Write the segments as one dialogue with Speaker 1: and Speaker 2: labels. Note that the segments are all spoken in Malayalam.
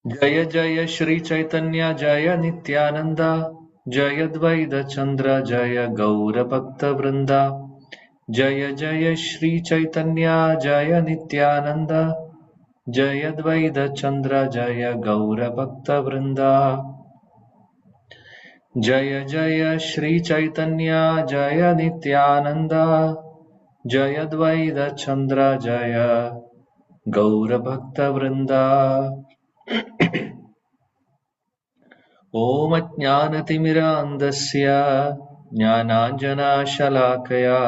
Speaker 1: जय जय श्री चैतन्य जय नित्यानंद जय द्वैत चंद्र जय गौर भक्त वृंदा जय जय श्री चैतन्य जय नित्यानंद जय द्वैत चंद्र जय गौर भक्त वृंदा जय जय श्री चैतन्य जय नित्यानंद जय द्वैत चंद्र जय गौर भक्त वृंदा। ॐ अज्ञानतिमिरान्धस्य ज्ञानाञ्जनशलाकया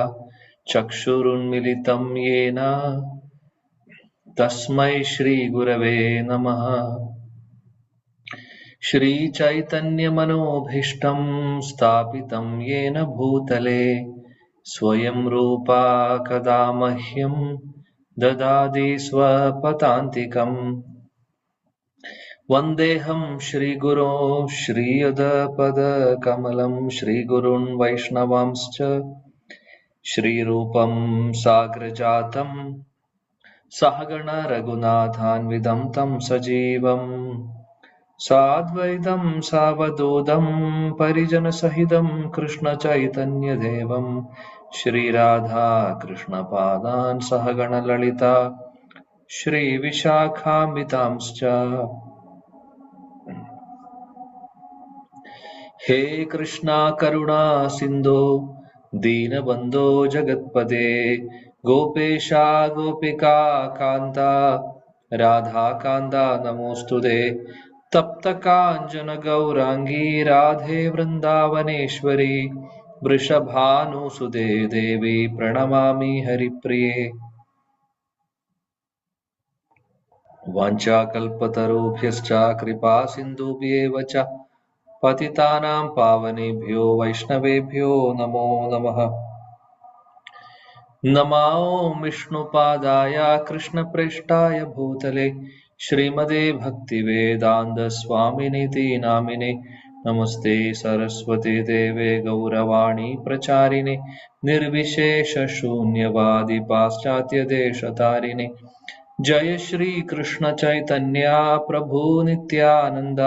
Speaker 1: चक्षुरुन्मिलितं येन तस्मै श्रीगुरवे नमः। श्रीचैतन्यमनोभीष्टं स्थापितं येन भूतले स्वयं रूपा कदा मह्यं ददाति स्वपदान्तिकम्। वन्देऽहं श्रीगुरो श्रीयुतपदकमलं श्रीगुरून् वैष्णवांश्च श्रीरूपं साग्रजातं सहगण रघुनाथान्वितं तं सजीवम् साद्वैतं सावधूतं परिजनसहितं कृष्णचैतन्यदेवं श्रीराधा कृष्णपादान् सहगण ललिता श्रीविशाखान्वितांश्च। हे कृष्णा करुणा सिन्धो दीनबन्धो जगत्पते गोपेशा गोपिका कान्ता राधाकान्ता नमोऽस्तुते। तप्तकाञ्चन गौराङ्गी राधे वृन्दावनेश्वरी वृषभानुसुते देवी प्रणमामि हरिप्रिये। वाञ्छाकल्पतरुभ्यश्च कृपा सिन्धुभ्येव च पतितानां पावनेभ्यो वैष्णवेभ्यो नमो नमः। नमो विष्णुपादाय कृष्णप्रेष्ठाय भूतले श्रीमते भक्तिवेदान्तस्वामिनिति नामिने नमस्ते सरस्वती देवे गौरवाणी प्रचारिणे निर्विशेषशून्यवादी पाश्चात्यदेशतारिणे। जय श्री कृष्ण चैतन्य प्रभु नित्यानंद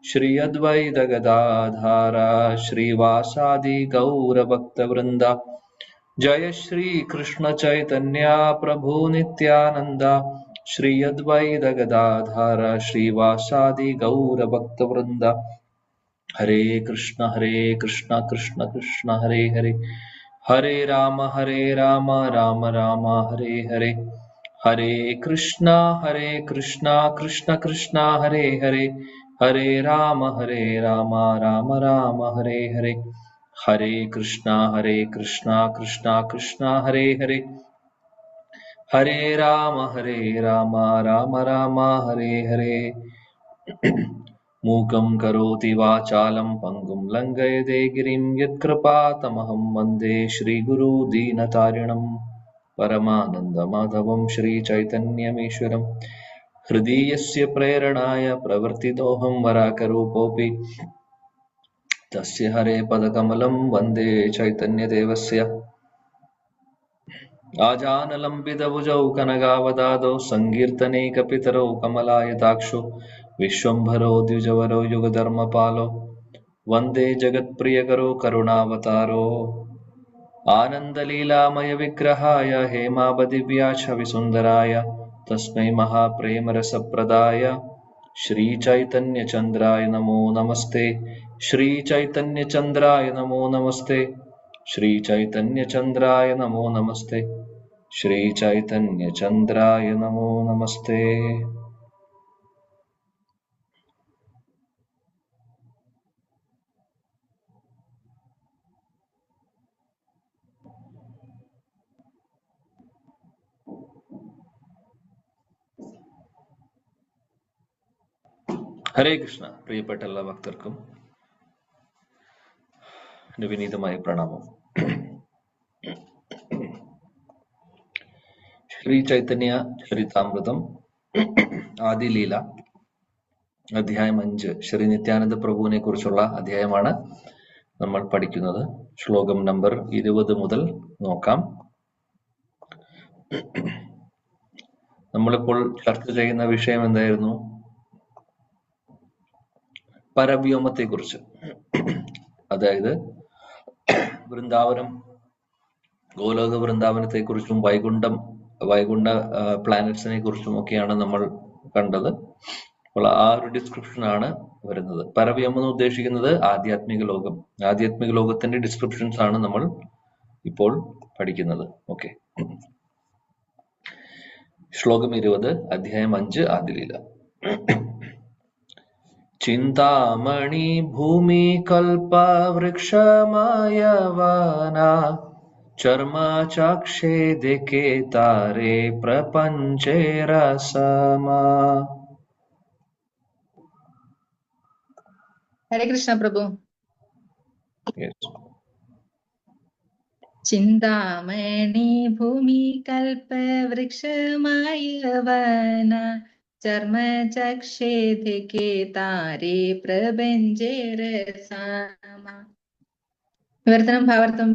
Speaker 1: श्री अद्वैत गदाधर श्रीवासादि गौर भक्त वृंदा। जय श्री कृष्ण चैतन्य प्रभु नित्यानंद श्री अद्वैत गदाधर श्रीवासादि गौर भक्त वृंदा। हरे कृष्ण कृष्ण कृष्ण हरे हरे हरे राम राम राम हरे हरे हरे कृष्णा कृष्ण कृष्ण हरे हरे हरे राम राम राम हरे हरे हरे कृष्णा कृष्ण कृष्ण हरे हरे हरे राम राम राम हरे हरे। मूकं करोति वाचालं पंगुं लंघयते गिरिं यत्कृपातमहं वन्दे श्रीगुरु दीनतारिणं परमानन्दमाधवं श्रीचैतन्यमीश्वरं। हृदि यस्य प्रेरणाय प्रवर्तितोऽहं वराकरूपोऽपि तस्य हरे पदकमलं वन्दे चैतन्यदेवस्य। आजानलम्बितभुजौ कनकावदातौ सङ्कीर्तनैकपितरौ कमलायताक्षौ विश्वम्भरो द्विजवरो युगधर्मपालो वन्दे जगत्प्रियकरो करुणावतारो। आनन्दलीलामय विग्रहाय हेमाबदिव्याच्छविसुन्दराय तस्मै महाप्रेमरसप्रदाय श्रीचैतन्यचन्द्राय नमो नमस्ते। श्रीचैतन्यचन्द्राय नमो नमस्ते। श्रीचैतन्यचन्द्राय नमो नमस्ते। श्रीचैतन्यचन्द्राय नमो नमस्ते। ഹരേ കൃഷ്ണ. പ്രിയപ്പെട്ട എല്ലാ ഭക്തർക്കും വിനീതമായ പ്രണാമം. ശ്രീ ചൈതന്യ ചരിതാമൃതം ആദിലീല അധ്യായം 5 ശ്രീ നിത്യാനന്ദ പ്രഭുവിനെ കുറിച്ചുള്ള അധ്യായമാണ് നമ്മൾ പഠിക്കുന്നത്. ശ്ലോകം നമ്പർ 20 മുതൽ നോക്കാം. നമ്മളിപ്പോൾ ചർച്ച ചെയ്യുന്ന വിഷയം എന്തായിരുന്നു? പരവ്യോമത്തെ കുറിച്ച്, അതായത് വൃന്ദാവനം, ഗോലോക വൃന്ദാവനത്തെ കുറിച്ചും വൈകുണ്ഠ പ്ലാനറ്റ്സിനെ കുറിച്ചും ഒക്കെയാണ് നമ്മൾ കണ്ടത്. അപ്പോൾ ആ ഒരു ഡിസ്ക്രിപ്ഷൻ ആണ് വരുന്നത്. പരവ്യോമം എന്ന് ഉദ്ദേശിക്കുന്നത് ആധ്യാത്മിക ലോകം. ആധ്യാത്മിക ലോകത്തിന്റെ ഡിസ്ക്രിപ്ഷൻസ് ആണ് നമ്മൾ ഇപ്പോൾ പഠിക്കുന്നത്. ഓക്കെ, ശ്ലോകം 20, അധ്യായം 5, ആദിലീല. ചിന്താമണി ഭൂമി കൽപ വൃക്ഷമായവന ചർമാചാക്ഷേ ദേഖേ താരേ പ്രപഞ്ചേ രസമാ.
Speaker 2: ഹരേ കൃഷ്ണ പ്രഭു.
Speaker 1: Yes.
Speaker 2: ചിന്താമണി ഭൂമി കൽപ വൃക്ഷമായവന ചർമ്മചക്ഷേ ദേഖേ താരേ പ്രപഞ്ചേ രസമാ. വിവർത്തനം ഭാവാർത്ഥം.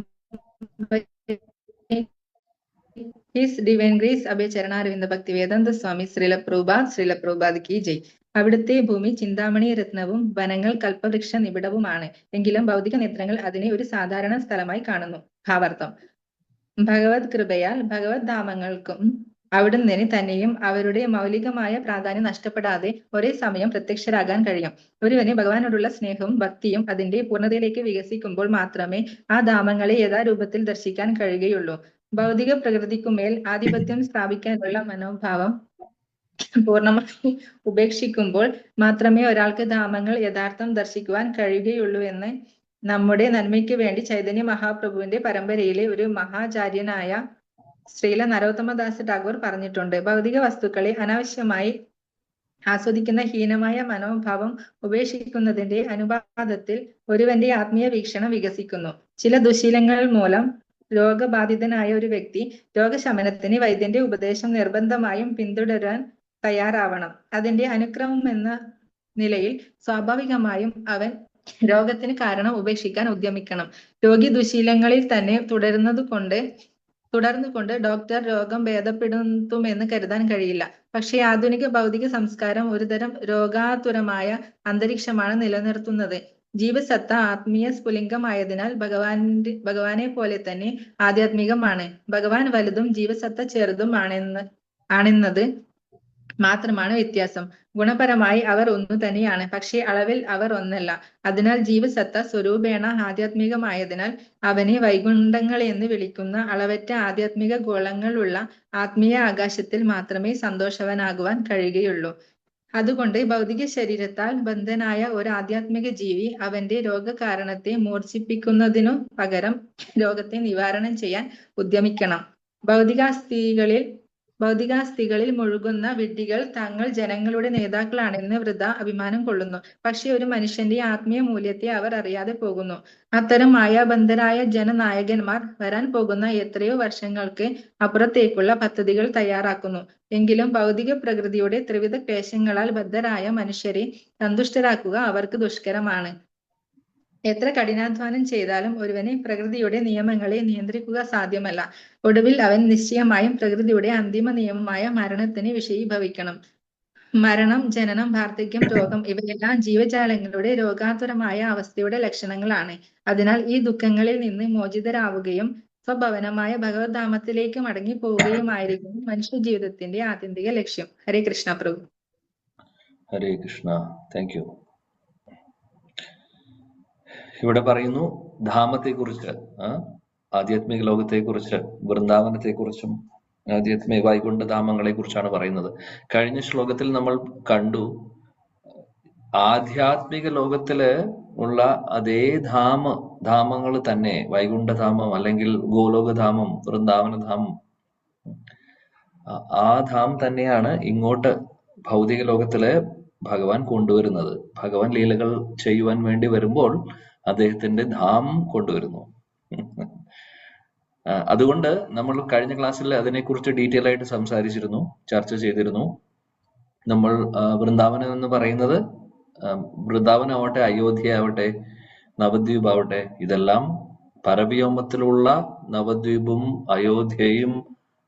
Speaker 2: His Divine Grace അഭയ ചരണാരവിന്ദ ഭക്തി വേദാന്ത സ്വാമി ശ്രീല പ്രഭുപാദ് കി ജയ്. അവിടുത്തെ ഭൂമി ചിന്താമണി രത്നവും വനങ്ങൾ കൽപ്പവൃക്ഷ നിബിഡവുമാണ്. എങ്കിലും ഭൗതിക നേത്രങ്ങൾ അതിനെ ഒരു സാധാരണ സ്ഥലമായി കാണുന്നു. ഭാവാർത്ഥം. ഭഗവത് കൃപയാൽ ഭഗവത് ധാമങ്ങൾക്കും അവിടുന്ന് തന്നെയും അവരുടെ മൗലികമായ പ്രാധാന്യം നഷ്ടപ്പെടാതെ ഒരേ സമയം പ്രത്യക്ഷരാകാൻ കഴിയും. ഒരുവന് ഭഗവാനോടുള്ള സ്നേഹവും ഭക്തിയും അതിന്റെ പൂർണ്ണതയിലേക്ക് വികസിക്കുമ്പോൾ മാത്രമേ ആ ധാമങ്ങളെ യഥാരൂപത്തിൽ ദർശിക്കാൻ കഴിയുകയുള്ളൂ. ഭൗതിക പ്രകൃതിക്കുമേൽ ആധിപത്യം സ്ഥാപിക്കാനുള്ള മനോഭാവം പൂർണ്ണമായി ഉപേക്ഷിക്കുമ്പോൾ മാത്രമേ ഒരാൾക്ക് ധാമങ്ങൾ യഥാർത്ഥം ദർശിക്കുവാൻ കഴിയുകയുള്ളൂ എന്ന് നമ്മുടെ നന്മയ്ക്ക് വേണ്ടി ചൈതന്യ മഹാപ്രഭുവിന്റെ പരമ്പരയിലെ ഒരു മഹാചാര്യനായ ശ്രീല നരോത്തമദാസ് ടാഗോർ പറഞ്ഞിട്ടുണ്ട്. ഭൗതിക വസ്തുക്കളെ അനാവശ്യമായി ആസ്വദിക്കുന്ന ഹീനമായ മനോഭാവം ഉപേക്ഷിക്കുന്നതിന്റെ അനുപാതത്തിൽ ഒരുവന്റെ ആത്മീയ വീക്ഷണം വികസിക്കുന്നു. ചില ദുശീലങ്ങൾ മൂലം രോഗബാധിതനായ ഒരു വ്യക്തി രോഗശമനത്തിന് വൈദ്യന്റെ ഉപദേശം നിർബന്ധമായും പിന്തുടരാൻ തയ്യാറാവണം. അതിന്റെ അനുക്രമം എന്ന നിലയിൽ സ്വാഭാവികമായും അവൻ രോഗത്തിന് കാരണം ഉപേക്ഷിക്കാൻ ഉദ്യമിക്കണം. രോഗി ദുശീലങ്ങളിൽ തന്നെ തുടർന്നുകൊണ്ട് ഡോക്ടർ രോഗം ഭേദപ്പെടുത്തുമെന്ന് കരുതാൻ കഴിയില്ല. പക്ഷേ ആധുനിക ഭൗതിക സംസ്കാരം ഒരുതരം രോഗാതുരമായ അന്തരീക്ഷമാണ് നിലനിർത്തുന്നത്. ജീവസത്ത ആത്മീയ സ്ഫുലിംഗമായതിനാൽ ഭഗവാനെ പോലെ തന്നെ ആധ്യാത്മികമാണ്. ഭഗവാൻ വലുതും ജീവസത്ത ചെറുതും ആണെന്നത് മാത്രമാണ് വ്യത്യാസം. ഗുണപരമായി അവർ ഒന്നു തന്നെയാണ്, പക്ഷേ അളവിൽ അവർ ഒന്നല്ല. അതിനാൽ ജീവസത്ത സ്വരൂപേണ ആധ്യാത്മികമായതിനാൽ അവനെ വൈകുണ്ഠങ്ങൾ എന്ന് വിളിക്കുന്ന അളവറ്റ ആധ്യാത്മിക ഗോളങ്ങളുള്ള ആത്മീയ ആകാശത്തിൽ മാത്രമേ സന്തോഷവാനാകുവാൻ കഴിയുകയുള്ളൂ. അതുകൊണ്ട് ഭൗതിക ശരീരത്താൽ ബന്ധനായ ഒരു ആധ്യാത്മിക ജീവി അവന്റെ രോഗകാരണത്തെ മൂർച്ഛിപ്പിക്കുന്നതിനു പകരം രോഗത്തെ നിവാരണം ചെയ്യാൻ ഉദ്യമിക്കണം. ഭൗതികാസ്തികളിൽ മുഴുകുന്ന വിഡ്ഢികൾ തങ്ങൾ ജനങ്ങളുടെ നേതാക്കളാണെന്ന് വൃഥ അഭിമാനം കൊള്ളുന്നു. പക്ഷെ ഒരു മനുഷ്യന്റെ ആത്മീയ മൂല്യത്തെ അവർ അറിയാതെ പോകുന്നു. അത്തരം മായാബന്ധരായ ജനനായകന്മാർ വരാൻ പോകുന്ന എത്രയോ വർഷങ്ങൾക്ക് അപ്പുറത്തേക്കുള്ള പദ്ധതികൾ തയ്യാറാക്കുന്നു. എങ്കിലും ഭൗതിക പ്രകൃതിയുടെ ത്രിവിധ ക്ലേശങ്ങളാൽ ബദ്ധരായ മനുഷ്യരെ സന്തുഷ്ടരാക്കുക അവർക്ക് ദുഷ്കരമാണ്. എത്ര കഠിനാധ്വാനം ചെയ്താലും ഒരുവന് പ്രകൃതിയുടെ നിയമങ്ങളെ നിയന്ത്രിക്കുക സാധ്യമല്ല. ഒടുവിൽ അവൻ നിശ്ചയമായും പ്രകൃതിയുടെ അന്തിമ നിയമമായ മരണത്തിന് വിഷയീഭവിക്കണം. മരണം, ജനനം, വാർദ്ധക്യം, രോഗം ഇവയെല്ലാം ജീവജാലങ്ങളുടെ രോഗാതുരമായ അവസ്ഥയുടെ ലക്ഷണങ്ങളാണ്. അതിനാൽ ഈ ദുഃഖങ്ങളിൽ നിന്ന് മോചിതരാവുകയും സ്വഭവനമായ ഭഗവത്ധാമത്തിലേക്ക് മടങ്ങി പോവുകയുമായിരിക്കും മനുഷ്യ ജീവിതത്തിന്റെ ആത്യന്തിക ലക്ഷ്യം. ഹരേ കൃഷ്ണ പ്രഭു.
Speaker 1: ഹരേ കൃഷ്ണ. Thank you. ഇവിടെ പറയുന്നു ധാമത്തെക്കുറിച്ച്, ആധ്യാത്മിക ലോകത്തെക്കുറിച്ച്, വൃന്ദാവനത്തെക്കുറിച്ചും ആധ്യാത്മിക വൈകുണ്ഠ ധാമങ്ങളെ കുറിച്ചാണ് പറയുന്നത്. കഴിഞ്ഞ ശ്ലോകത്തിൽ നമ്മൾ കണ്ടു ആധ്യാത്മിക ലോകത്തില് ഉള്ള അതേ ധാമങ്ങൾ തന്നെ, വൈകുണ്ഠധാമം അല്ലെങ്കിൽ ഗോലോകധാമം, വൃന്ദാവനധാമം, ആ ധാം തന്നെയാണ് ഇങ്ങോട്ട് ഭൗതിക ലോകത്തില് ഭഗവാൻ കൊണ്ടുവരുന്നത്. ഭഗവാൻ ലീലകൾ ചെയ്യുവാൻ വേണ്ടി വരുമ്പോൾ അദ്ദേഹത്തിന്റെ ധാം കൊണ്ടുവരുന്നു. അതുകൊണ്ട് നമ്മൾ കഴിഞ്ഞ ക്ലാസ്സിൽ അതിനെക്കുറിച്ച് ഡീറ്റെയിൽ ആയിട്ട് സംസാരിച്ചിരുന്നു, ചർച്ച ചെയ്തിരുന്നു. നമ്മൾ വൃന്ദാവനം എന്ന് പറയുന്നത്, വൃന്ദാവനമാവട്ടെ, അയോധ്യ ആവട്ടെ, നവദ്വീപ് ആവട്ടെ, ഇതെല്ലാം പരവ്യോമത്തിലുള്ള നവദ്വീപും അയോധ്യയും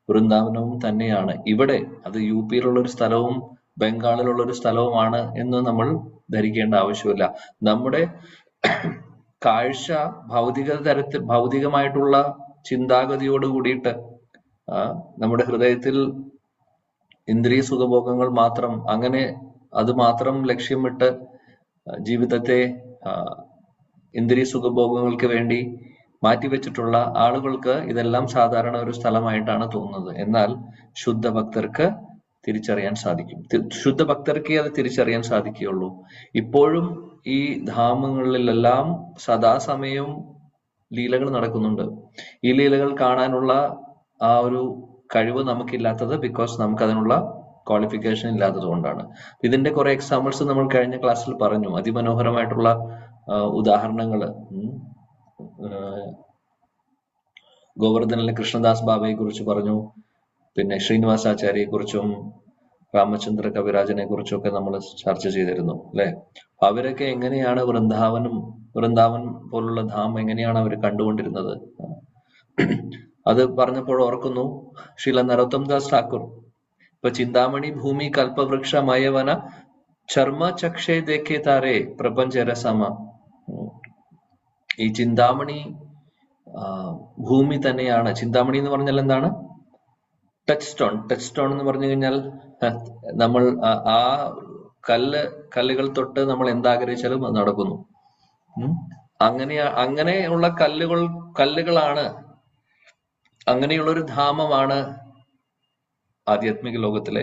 Speaker 1: വൃന്ദാവനവും തന്നെയാണ്. ഇവിടെ അത് യു പിയിലുള്ള ഒരു സ്ഥലവും ബംഗാളിലുള്ള ഒരു സ്ഥലവുമാണ് എന്ന് നമ്മൾ ധരിക്കേണ്ട ആവശ്യമില്ല. നമ്മുടെ കാഴ്ച ഭൗതികമായിട്ടുള്ള ചിന്താഗതിയോട് കൂടിയിട്ട് നമ്മുടെ ഹൃദയത്തിൽ ഇന്ദ്രിയ സുഖഭോഗങ്ങൾ മാത്രം, അങ്ങനെ അത് മാത്രം ലക്ഷ്യമിട്ട് ജീവിതത്തെ ഇന്ദ്രിയ സുഖഭോഗങ്ങൾക്ക് വേണ്ടി മാറ്റിവെച്ചിട്ടുള്ള ആളുകൾക്ക് ഇതെല്ലാം സാധാരണ ഒരു സ്ഥലമായിട്ടാണ് തോന്നുന്നത്. എന്നാൽ ശുദ്ധ ഭക്തർക്ക് തിരിച്ചറിയാൻ സാധിക്കും. ശുദ്ധ ഭക്തർക്കേ അത് തിരിച്ചറിയാൻ സാധിക്കുകയുള്ളൂ. ഇപ്പോഴും ഈ ധാമങ്ങളിലെല്ലാം സദാസമയവും ലീലകൾ നടക്കുന്നുണ്ട്. ഈ ലീലകൾ കാണാനുള്ള ആ ഒരു കഴിവ് നമുക്കില്ലാത്തത് ബിക്കോസ് നമുക്ക് അതിനുള്ള ക്വാളിഫിക്കേഷൻ ഇല്ലാത്തത് കൊണ്ടാണ്. ഇതിന്റെ കുറെ എക്സാമ്പിൾസ് നമ്മൾ കഴിഞ്ഞ ക്ലാസ്സിൽ പറഞ്ഞു. അതിമനോഹരമായിട്ടുള്ള ഉദാഹരണങ്ങള് ഗോവർദ്ധനിലെ കൃഷ്ണദാസ് ബാബയെ കുറിച്ച് പറഞ്ഞു. പിന്നെ ശ്രീനിവാസാചാര്യയെ കുറിച്ചും രാമചന്ദ്ര കവിരാജനെ കുറിച്ചും ഒക്കെ നമ്മൾ ചർച്ച ചെയ്തിരുന്നു അല്ലെ. അവരൊക്കെ എങ്ങനെയാണ് വൃന്ദാവൻ പോലുള്ള ധാം എങ്ങനെയാണ് അവർ കണ്ടുകൊണ്ടിരുന്നത്? അത് പറഞ്ഞപ്പോൾ ഓർക്കുന്നു ശ്രീല നരോത്തം ദാസ് ഠാക്കൂർ, ഇപ്പൊ ചിന്താമണി ഭൂമി കൽപ്പവൃക്ഷ മയവന ചർമ്മ ചക്ഷേ ദേഖേ താരേ പ്രപഞ്ച രസമ. ഈ ചിന്താമണി ഭൂമി തന്നെയാണ്. ചിന്താമണി എന്ന് പറഞ്ഞാൽ എന്താണ്? ടച്ച് സ്റ്റോൺ എന്ന് പറഞ്ഞു കഴിഞ്ഞാൽ നമ്മൾ ആ കല്ലുകൾ തൊട്ട് നമ്മൾ എന്താഗ്രഹിച്ചാലും അത് നടക്കുന്നു. അങ്ങനെയുള്ള കല്ലുകളാണ്, അങ്ങനെയുള്ള ഒരു ധാമമാണ് ആധ്യാത്മിക ലോകത്തിലെ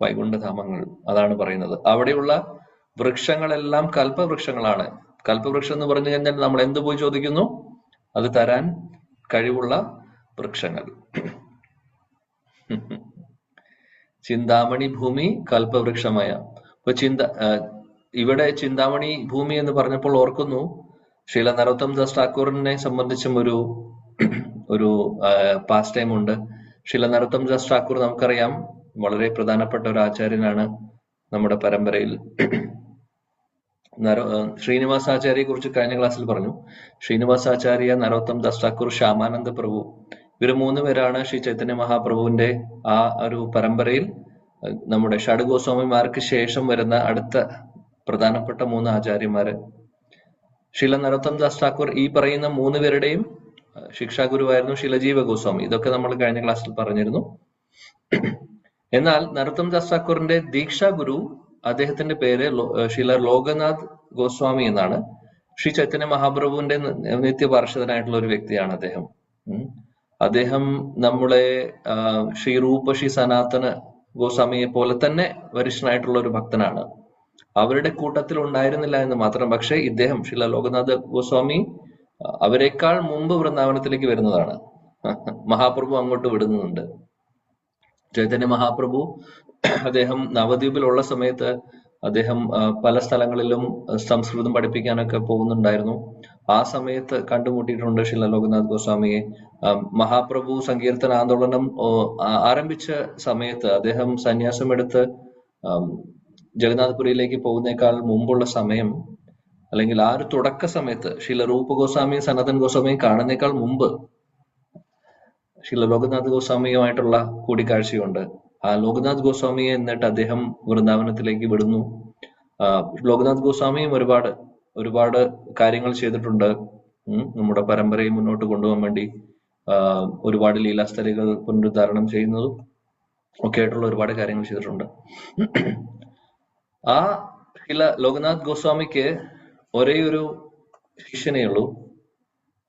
Speaker 1: വൈകുണ്ഠധാമങ്ങൾ. അതാണ് പറയുന്നത്. അവിടെയുള്ള വൃക്ഷങ്ങളെല്ലാം കൽപ്പവൃക്ഷങ്ങളാണ്. കൽപ്പവൃക്ഷം എന്ന് പറഞ്ഞു കഴിഞ്ഞാൽ നമ്മൾ എന്ത് പോയി ചോദിക്കുന്നു? അത് തരാൻ കഴിവുള്ള വൃക്ഷങ്ങൾ. ചിന്താമണി ഭൂമി കൽപ്പവൃക്ഷമായ. ഇപ്പൊ ഇവിടെ ചിന്താമണി ഭൂമി എന്ന് പറഞ്ഞപ്പോൾ ഓർക്കുന്നു ശ്രീല നരോത്തം ദാസ് ഠാക്കൂറിനെ സംബന്ധിച്ചും ഒരു പാസ് ടൈം ഉണ്ട്. ശ്രീല നരോത്തം ദാസ് ഠാക്കൂർ നമുക്കറിയാം വളരെ പ്രധാനപ്പെട്ട ഒരു ആചാര്യനാണ് നമ്മുടെ പരമ്പരയിൽ. ശ്രീനിവാസാചാര്യയെ കുറിച്ച് കഴിഞ്ഞ ക്ലാസ്സിൽ പറഞ്ഞു. ശ്രീനിവാസാചാര്യ, നരോത്തം ദാസ് ഠാക്കൂർ, ശ്യാമാനന്ദ പ്രഭു, ഇവര് 3 പേരാണ് ശ്രീ ചൈതന്യ മഹാപ്രഭുവിന്റെ ആ ഒരു പരമ്പരയിൽ നമ്മുടെ ഷഡ്ഗോസ്വാമിമാർക്ക് ശേഷം വരുന്ന അടുത്ത പ്രധാനപ്പെട്ട 3 ആചാര്യന്മാര്. ശ്രീല നരോത്തം ദാസ് ഠാക്കൂർ ഈ പറയുന്ന 3 പേരുടെയും ശിക്ഷാഗുരുവായിരുന്നു ശിലജീവ ഗോസ്വാമി. ഇതൊക്കെ നമ്മൾ കഴിഞ്ഞ ക്ലാസ്സിൽ പറഞ്ഞിരുന്നു. എന്നാൽ നരോത്തം ദാസ് ഠാക്കൂറിന്റെ ദീക്ഷാ ഗുരു, അദ്ദേഹത്തിന്റെ പേര് ശ്രീല ലോകനാഥ് ഗോസ്വാമി എന്നാണ്. ശ്രീ ചൈതന്യ മഹാപ്രഭുവിന്റെ നിത്യപാർഷദനായിട്ടുള്ള ഒരു വ്യക്തിയാണ് അദ്ദേഹം. അദ്ദേഹം നമ്മളെ ശ്രീ രൂപ, ശ്രീ സനാതന ഗോസ്വാമിയെ പോലെ തന്നെ വരിഷ്ഠനായിട്ടുള്ള ഒരു ഭക്തനാണ്. അവരുടെ കൂട്ടത്തിൽ ഉണ്ടായിരുന്നില്ല എന്ന് മാത്രം. പക്ഷെ ഇദ്ദേഹം ശ്രീല ലോകനാഥ് ഗോസ്വാമി അവരെക്കാൾ മുമ്പ് വൃന്ദാവനത്തിലേക്ക് വരുന്നതാണ്. മഹാപ്രഭു അങ്ങോട്ട് വിടുന്നുണ്ട്. ചൈതന്യ മഹാപ്രഭു അദ്ദേഹം നവദ്വീപിലുള്ള സമയത്ത് അദ്ദേഹം പല സ്ഥലങ്ങളിലും സംസ്കൃതം പഠിപ്പിക്കാനൊക്കെ പോകുന്നുണ്ടായിരുന്നു. ആ സമയത്ത് കണ്ടുമുട്ടിയിട്ടുണ്ട് ശ്രീല ലോകനാഥ് ഗോസ്വാമിയെ. മഹാപ്രഭു സങ്കീർത്തന ആന്തോളനം ആരംഭിച്ച സമയത്ത് അദ്ദേഹം സന്യാസമെടുത്ത് ജഗന്നാഥ്പുരിയിലേക്ക് പോകുന്നേക്കാൾ മുമ്പുള്ള സമയം, അല്ലെങ്കിൽ ആ ഒരു തുടക്ക സമയത്ത് ശ്രീല രൂപ ഗോസ്വാമിയും സനാതൻ ഗോസ്വാമിയും കാണുന്നേക്കാൾ മുമ്പ് ശ്രീല ലോകനാഥ് ഗോസ്വാമിയുമായിട്ടുള്ള കൂടിക്കാഴ്ചയുണ്ട്. ആ ലോകനാഥ് ഗോസ്വാമിയെ എന്നിട്ട് അദ്ദേഹം വൃന്ദാവനത്തിലേക്ക് വിടുന്നു. ലോകനാഥ് ഗോസ്വാമിയും ഒരുപാട് കാര്യങ്ങൾ ചെയ്തിട്ടുണ്ട്. നമ്മുടെ പരമ്പരയെ മുന്നോട്ട് കൊണ്ടുപോകാൻ വേണ്ടി ഒരുപാട് ലീലാസ്ഥലികൾ പുനരുദ്ധാരണം ചെയ്യുന്നതും ഒക്കെ ആയിട്ടുള്ള ഒരുപാട് കാര്യങ്ങൾ ചെയ്തിട്ടുണ്ട്. ആ ശ്രീല ലോകനാഥ് ഗോസ്വാമിക്ക് ഒരേ ഒരു ശിഷ്യനേ ഉള്ളൂ.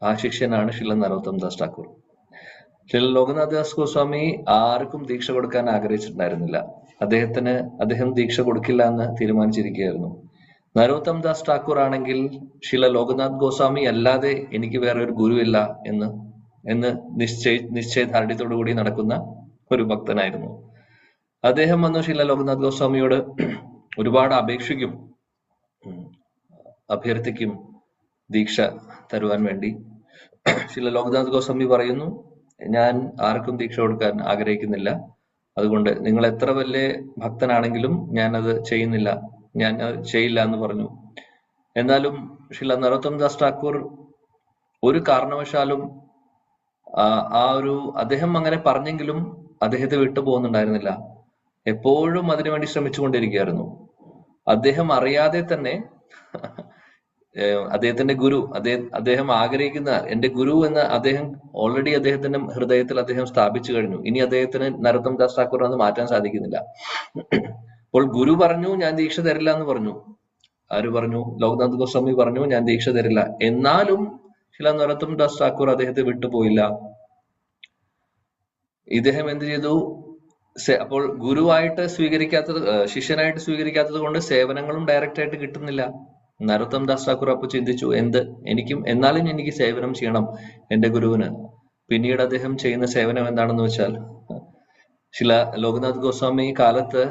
Speaker 1: ആ ശിഷ്യനാണ് ശ്രീല നരോത്തം ദാസ് ഠാക്കൂർ. ശ്രീല ലോകനാഥ് ദാസ് ഗോസ്വാമി ആർക്കും ദീക്ഷ കൊടുക്കാൻ ആഗ്രഹിച്ചിട്ടുണ്ടായിരുന്നില്ല. അദ്ദേഹം ദീക്ഷ കൊടുക്കില്ല എന്ന് തീരുമാനിച്ചിരിക്കുകയായിരുന്നു. നരോത്തം ദാസ് ഠാക്കൂർ ആണെങ്കിൽ ശ്രീല ലോകനാഥ് ഗോസ്വാമി അല്ലാതെ എനിക്ക് വേറെ ഒരു ഗുരുവില്ല എന്ന് നിശ്ചയദാർഢ്യത്തോടു കൂടി നടക്കുന്ന ഒരു ഭക്തനായിരുന്നു. അദ്ദേഹം വന്നു ശ്രീല ലോകനാഥ് ഗോസ്വാമിയോട് ഒരുപാട് അപേക്ഷിക്കും, അഭ്യർത്ഥിക്കും ദീക്ഷ തരുവാൻ വേണ്ടി. ശ്രീല ലോകനാഥ് ഗോസ്വാമി പറയുന്നു, ഞാൻ ആർക്കും ദീക്ഷ കൊടുക്കാൻ ആഗ്രഹിക്കുന്നില്ല. അതുകൊണ്ട് നിങ്ങൾ എത്ര വലിയ ഭക്തനാണെങ്കിലും ഞാൻ അത് ചെയ്യില്ല എന്ന് പറഞ്ഞു. എന്നാലും ശ്രീല നരോത്തം ദാസ് ഠാക്കൂർ ഒരു കാരണവശാലും അദ്ദേഹം അങ്ങനെ പറഞ്ഞെങ്കിലും അദ്ദേഹത്തെ വിട്ടു പോകുന്നുണ്ടായിരുന്നില്ല. എപ്പോഴും അതിനുവേണ്ടി ശ്രമിച്ചുകൊണ്ടിരിക്കുകയായിരുന്നു. അദ്ദേഹം അറിയാതെ തന്നെ അദ്ദേഹത്തിന്റെ ഗുരു, അദ്ദേഹം ആഗ്രഹിക്കുന്ന എന്റെ ഗുരു എന്ന് അദ്ദേഹം ഓൾറെഡി അദ്ദേഹത്തിന്റെ ഹൃദയത്തിൽ അദ്ദേഹം സ്ഥാപിച്ചു കഴിഞ്ഞു. ഇനി അദ്ദേഹത്തിന് നരോത്തം ദാസ് ഠാക്കൂർ അത് മാറ്റാൻ സാധിക്കുന്നില്ല. അപ്പോൾ ഗുരു പറഞ്ഞു ഞാൻ ദീക്ഷ തരില്ല എന്ന് പറഞ്ഞു. ആര് പറഞ്ഞു? ലോക്നാഥ് ഗോസ്വാമി പറഞ്ഞു ഞാൻ ദീക്ഷ തരില്ല. എന്നാലും ശില നരോത്തം ദാസ് ഠാക്കൂർ അദ്ദേഹത്തെ വിട്ടുപോയില്ല. ഇദ്ദേഹം എന്ത് ചെയ്തു? അപ്പോൾ ഗുരുവായിട്ട് സ്വീകരിക്കാത്തത്, ശിഷ്യനായിട്ട് സ്വീകരിക്കാത്തത് കൊണ്ട് സേവനങ്ങളും ഡയറക്റ്റ് ആയിട്ട് കിട്ടുന്നില്ല. നരോത്തം ദാസ് ഠാക്കൂർ അപ്പൊ ചിന്തിച്ചു, എന്നാലും എനിക്ക് സേവനം ചെയ്യണം എന്റെ ഗുരുവിന്. പിന്നീട് അദ്ദേഹം ചെയ്യുന്ന സേവനം എന്താണെന്ന് വെച്ചാൽ, ശില ലോക്നാഥ് ഗോസ്വാമി കാലത്ത്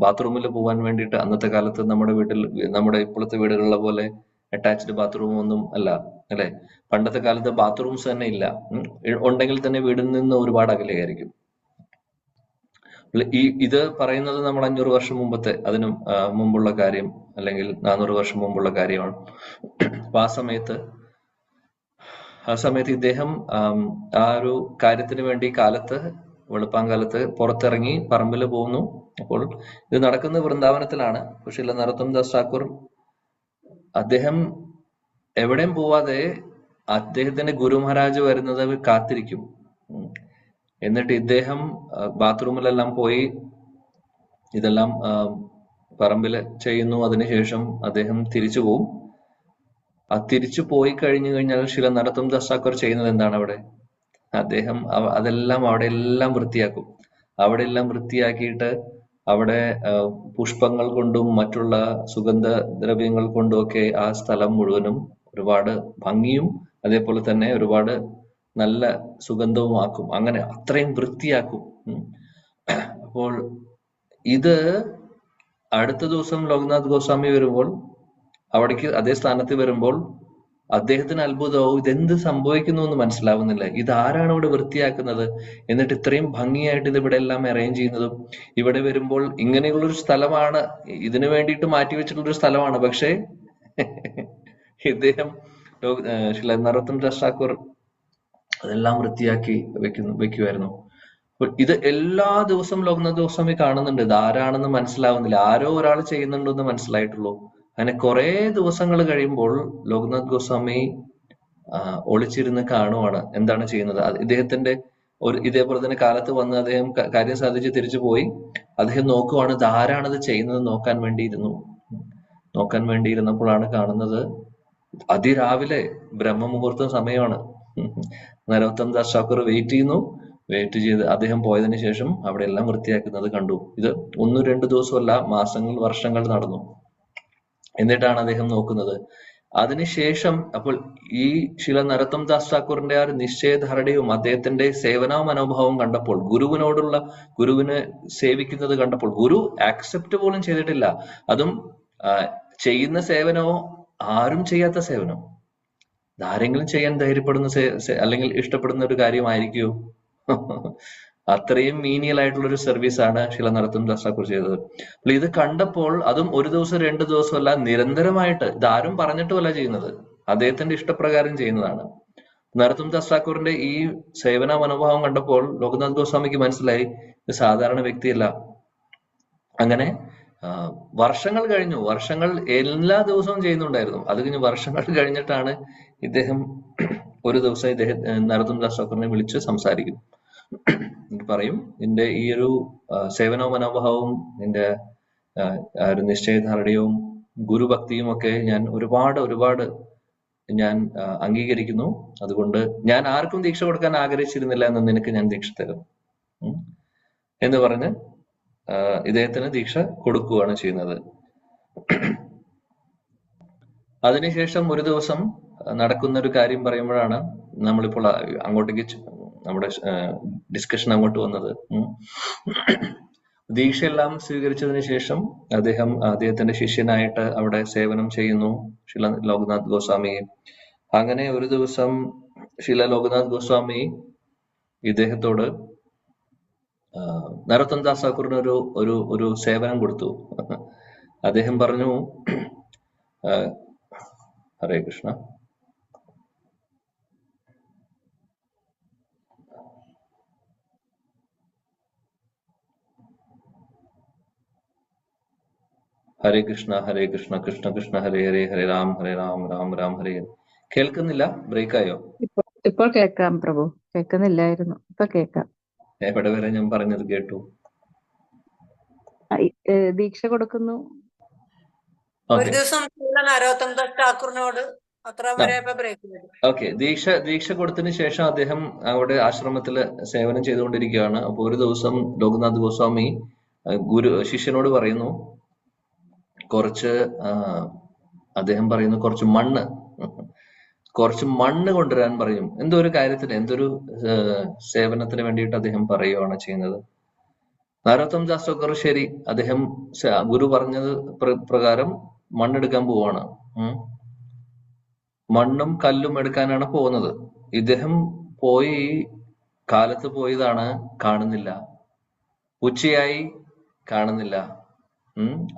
Speaker 1: ബാത്റൂമിൽ പോകാൻ വേണ്ടിയിട്ട്, അന്നത്തെ കാലത്ത് നമ്മുടെ ഇപ്പോഴത്തെ വീടുകളിലെ പോലെ അറ്റാച്ച്ഡ് ബാത്റൂം ഒന്നും അല്ല അല്ലെ. പണ്ടത്തെ കാലത്ത് ബാത്റൂംസ് തന്നെ ഇല്ല. ഉണ്ടെങ്കിൽ തന്നെ വീടിൽ നിന്ന് ഒരുപാട് അകലെയായിരിക്കും. ഇത് പറയുന്നത് നമ്മൾ 500 വർഷം മുമ്പത്തെ, അതിനും മുമ്പുള്ള കാര്യം, അല്ലെങ്കിൽ 400 വർഷം മുമ്പുള്ള കാര്യമാണ്. അപ്പൊ ആ സമയത്ത് ഇദ്ദേഹം ആ ഒരു കാര്യത്തിന് വേണ്ടി വെളുപ്പാങ്കാലത്ത് പുറത്തിറങ്ങി പറമ്പിൽ പോകുന്നു. അപ്പോൾ ഇത് നടക്കുന്ന വൃന്ദാവനത്തിലാണ്. പക്ഷെ നരോത്തം ദാസ് ഠാക്കൂർ അദ്ദേഹം എവിടെയും പോവാതെ അദ്ദേഹത്തിന്റെ ഗുരു മഹാരാജ് വരുന്നത് കാത്തിരിക്കും. എന്നിട്ട് ഇദ്ദേഹം ബാത്റൂമിലെല്ലാം പോയി ഇതെല്ലാം പറമ്പില് ചെയ്യുന്നു. അതിനുശേഷം അദ്ദേഹം തിരിച്ചു പോവും. തിരിച്ചു പോയി കഴിഞ്ഞു കഴിഞ്ഞാൽ ശില നരോത്തം ദാസ് ഠാക്കൂർ ചെയ്യുന്നത് എന്താണ്? അദ്ദേഹം അതെല്ലാം അവിടെയെല്ലാം വൃത്തിയാക്കും. അവിടെയെല്ലാം വൃത്തിയാക്കിയിട്ട് അവിടെ പുഷ്പങ്ങൾ കൊണ്ടും മറ്റുള്ള സുഗന്ധദ്രവ്യങ്ങൾ കൊണ്ടും ഒക്കെ ആ സ്ഥലം മുഴുവനും ഒരുപാട് ഭംഗിയും അതേപോലെ തന്നെ ഒരുപാട് നല്ല സുഗന്ധവുമാക്കും. അങ്ങനെ അത്രയും വൃത്തിയാക്കും. അപ്പോൾ ഇത് അടുത്ത ദിവസം ലോക്നാഥ് ഗോസ്വാമി വരുമ്പോൾ, അവിടേക്ക് അതേ സ്ഥാനത്ത് വരുമ്പോൾ അദ്ദേഹത്തിന് അത്ഭുതവും, ഇതെന്ത് സംഭവിക്കുന്നു എന്ന് മനസ്സിലാവുന്നില്ല. ഇതാരാണ് ഇവിടെ വൃത്തിയാക്കുന്നത്? എന്നിട്ട് ഇത്രയും ഭംഗിയായിട്ട് ഇത് ഇവിടെ എല്ലാം അറേഞ്ച് ചെയ്യുന്നതും, ഇവിടെ വരുമ്പോൾ ഇങ്ങനെയുള്ളൊരു സ്ഥലമാണ്, ഇതിനു വേണ്ടിയിട്ട് മാറ്റിവെച്ചിട്ടുള്ളൊരു സ്ഥലമാണ്. പക്ഷേ ഇദ്ദേഹം നരോത്തം ദാസ് ഠാക്കൂർ അതെല്ലാം വൃത്തിയാക്കി വെക്കുമായിരുന്നു. ഇത് എല്ലാ ദിവസവും ലോക്നാഥ് ഗോസ്വാമി കാണുന്നുണ്ട്. ഇത് ആരാണെന്ന് മനസ്സിലാവുന്നില്ല. ആരോ ഒരാൾ ചെയ്യുന്നുണ്ടെന്ന് മനസ്സിലായിട്ടുള്ളൂ. അങ്ങനെ കുറെ ദിവസങ്ങൾ കഴിയുമ്പോൾ ലോക്നാഥ് ഗോസ്വാമി ഒളിച്ചിരുന്ന് കാണുവാണ് എന്താണ് ചെയ്യുന്നത്. ഇദ്ദേഹത്തിന്റെ ഇതേപോലെ തന്നെ കാലത്ത് വന്ന് അദ്ദേഹം കാര്യം സാധിച്ച് തിരിച്ചു പോയി. അദ്ദേഹം നോക്കുവാണ് ഇത് ആരാണത് ചെയ്യുന്നത് നോക്കാൻ വേണ്ടിയിരുന്നപ്പോഴാണ് കാണുന്നത്, അതിരാവിലെ ബ്രഹ്മമുഹൂർത്തം സമയമാണ്. നരോത്തം ദാസ് ഠാക്കൂർ വെയിറ്റ് ചെയ്ത് അദ്ദേഹം പോയതിനു ശേഷം അവിടെ എല്ലാം വൃത്തിയാക്കുന്നത് കണ്ടു. ഇത് 1-2 ദിവസമല്ല, മാസങ്ങൾ വർഷങ്ങൾ നടന്നു. എന്നിട്ടാണ് അദ്ദേഹം നോക്കുന്നത്. അതിനുശേഷം അപ്പോൾ ഈ ശില നരോത്തം ദാസ് ഠാക്കൂറിന്റെ ആ ഒരു നിശ്ചയധാരണയും അദ്ദേഹത്തിന്റെ സേവന മനോഭാവം കണ്ടപ്പോൾ, ഗുരുവിനെ സേവിക്കുന്നത് കണ്ടപ്പോൾ, ഗുരു ആക്സെപ്റ്റ് പോലും ചെയ്തിട്ടില്ല. അതും ചെയ്യുന്ന സേവനമോ ആരും ചെയ്യാത്ത സേവനം. ആരെങ്കിലും ചെയ്യാൻ ധൈര്യപ്പെടുന്ന അല്ലെങ്കിൽ ഇഷ്ടപ്പെടുന്ന ഒരു കാര്യമായിരിക്കുമോ? അത്രയും മീനിയൽ ആയിട്ടുള്ള ഒരു സർവീസ് ആണ് ശില നരോത്തം ദാസ് ഠാക്കൂർ ചെയ്തത്. അപ്പോൾ ഇത് കണ്ടപ്പോൾ, അതും 1 ദിവസം 2 ദിവസമല്ല, നിരന്തരമായിട്ട്, ഇതാരും പറഞ്ഞിട്ടുമല്ല ചെയ്യുന്നത്, അദ്ദേഹത്തിന്റെ ഇഷ്ടപ്രകാരം ചെയ്യുന്നതാണ്. നരോത്തം ദാസ് ഠാക്കൂറിന്റെ ഈ സേവന മനോഭാവം കണ്ടപ്പോൾ ലോക്നാഥ് ഗോസ്വാമിക്ക് മനസ്സിലായി ഇത് സാധാരണ വ്യക്തിയല്ല. അങ്ങനെ വർഷങ്ങൾ കഴിഞ്ഞു. വർഷങ്ങൾ എല്ലാ ദിവസവും ചെയ്യുന്നുണ്ടായിരുന്നു. അത് കഴിഞ്ഞ് വർഷങ്ങൾ കഴിഞ്ഞിട്ടാണ് ഇദ്ദേഹം ഒരു ദിവസം നരോത്തം ദാസ് ഠാക്കൂറിനെ വിളിച്ച് സംസാരിക്കും. പറയും, നിന്റെ ഈ ഒരു സേവന മനോഭാവവും നിന്റെ ഒരു നിശ്ചയധാരണയും ഗുരുഭക്തിയും ഒക്കെ ഞാൻ ഒരുപാട് ഞാൻ അംഗീകരിക്കുന്നു. അതുകൊണ്ട് ഞാൻ ആർക്കും ദീക്ഷ കൊടുക്കാൻ ആഗ്രഹിച്ചിരുന്നില്ല എന്ന് നിനക്ക് ഞാൻ ദീക്ഷ തരും എന്ന് പറഞ്ഞ് ഇദ്ദേഹത്തിന് ദീക്ഷ കൊടുക്കുകയാണ് ചെയ്യുന്നത്. അതിനുശേഷം ഒരു ദിവസം നടക്കുന്ന ഒരു കാര്യം പറയുമ്പോഴാണ് നമ്മളിപ്പോൾ അങ്ങോട്ടേക്ക് നമ്മുടെ ഡിസ്കഷൻ അങ്ങോട്ട് വന്നത്. ദീക്ഷയെല്ലാം സ്വീകരിച്ചതിന് ശേഷം അദ്ദേഹത്തിന്റെ ശിഷ്യനായിട്ട് അവിടെ സേവനം ചെയ്യുന്നു ശില ലോക്നാഥ് ഗോസ്വാമിയെ. അങ്ങനെ ഒരു ദിവസം ശില ലോക്നാഥ് ഗോസ്വാമി ഇദ്ദേഹത്തോട് നരോത്തം ദാസ് ഠാക്കൂറിന് ഒരു സേവനം കൊടുത്തു. അദ്ദേഹം പറഞ്ഞു, ഹരേ കൃഷ്ണ, ഹരേ കൃഷ്ണ കൃഷ്ണ കൃഷ്ണ ഹരേ ഹരേ, ഹരേ രാം രാം രാം ഹരേ ഹരേ. കേൾക്കുന്നില്ല? ബ്രേക്കായോ?
Speaker 2: ഇപ്പോൾ കേൾക്കാം പ്രഭു. കേൾക്കുന്നില്ലായിരുന്നു, ഇപ്പൊ കേൾക്കാം.
Speaker 1: എവിടെ വരെ ഞാൻ പറഞ്ഞത് കേട്ടു?
Speaker 2: ദീക്ഷ കൊടുക്കുന്നു.
Speaker 3: ഒരു ദിവസം നരോത്തം ദാസ് ഠാക്കൂറിനോട് അത്ര വരെ ബ്രേക്ക്.
Speaker 1: ഓക്കെ, ദീക്ഷ കൊടുത്തതിന് ശേഷം അദ്ദേഹം അവിടെ ആശ്രമത്തില് സേവനം ചെയ്തുകൊണ്ടിരിക്കുകയാണ്. അപ്പൊ ഒരു ദിവസം ലോകനാഥ് ഗോസ്വാമി ശിഷ്യനോട് പറയുന്നു, അദ്ദേഹം പറയുന്നു കുറച്ച് മണ്ണ് കൊണ്ടുവരാൻ പറയും. എന്തോ ഒരു കാര്യത്തിന്, എന്തൊരു സേവനത്തിന് വേണ്ടിയിട്ട് അദ്ദേഹം പറയുകയാണ് ചെയ്യുന്നത്. നരോത്തം ദാസ് ഠാക്കൂർ ശരി, അദ്ദേഹം ഗുരു പറഞ്ഞത് പ്രകാരം മണ്ണെടുക്കാൻ പോവാണ്. മണ്ണും കല്ലും എടുക്കാനാണ് പോകുന്നത്. ഇദ്ദേഹം കാലത്ത് പോയതാണ്, കാണുന്നില്ല. ഉച്ചയായി, കാണുന്നില്ല.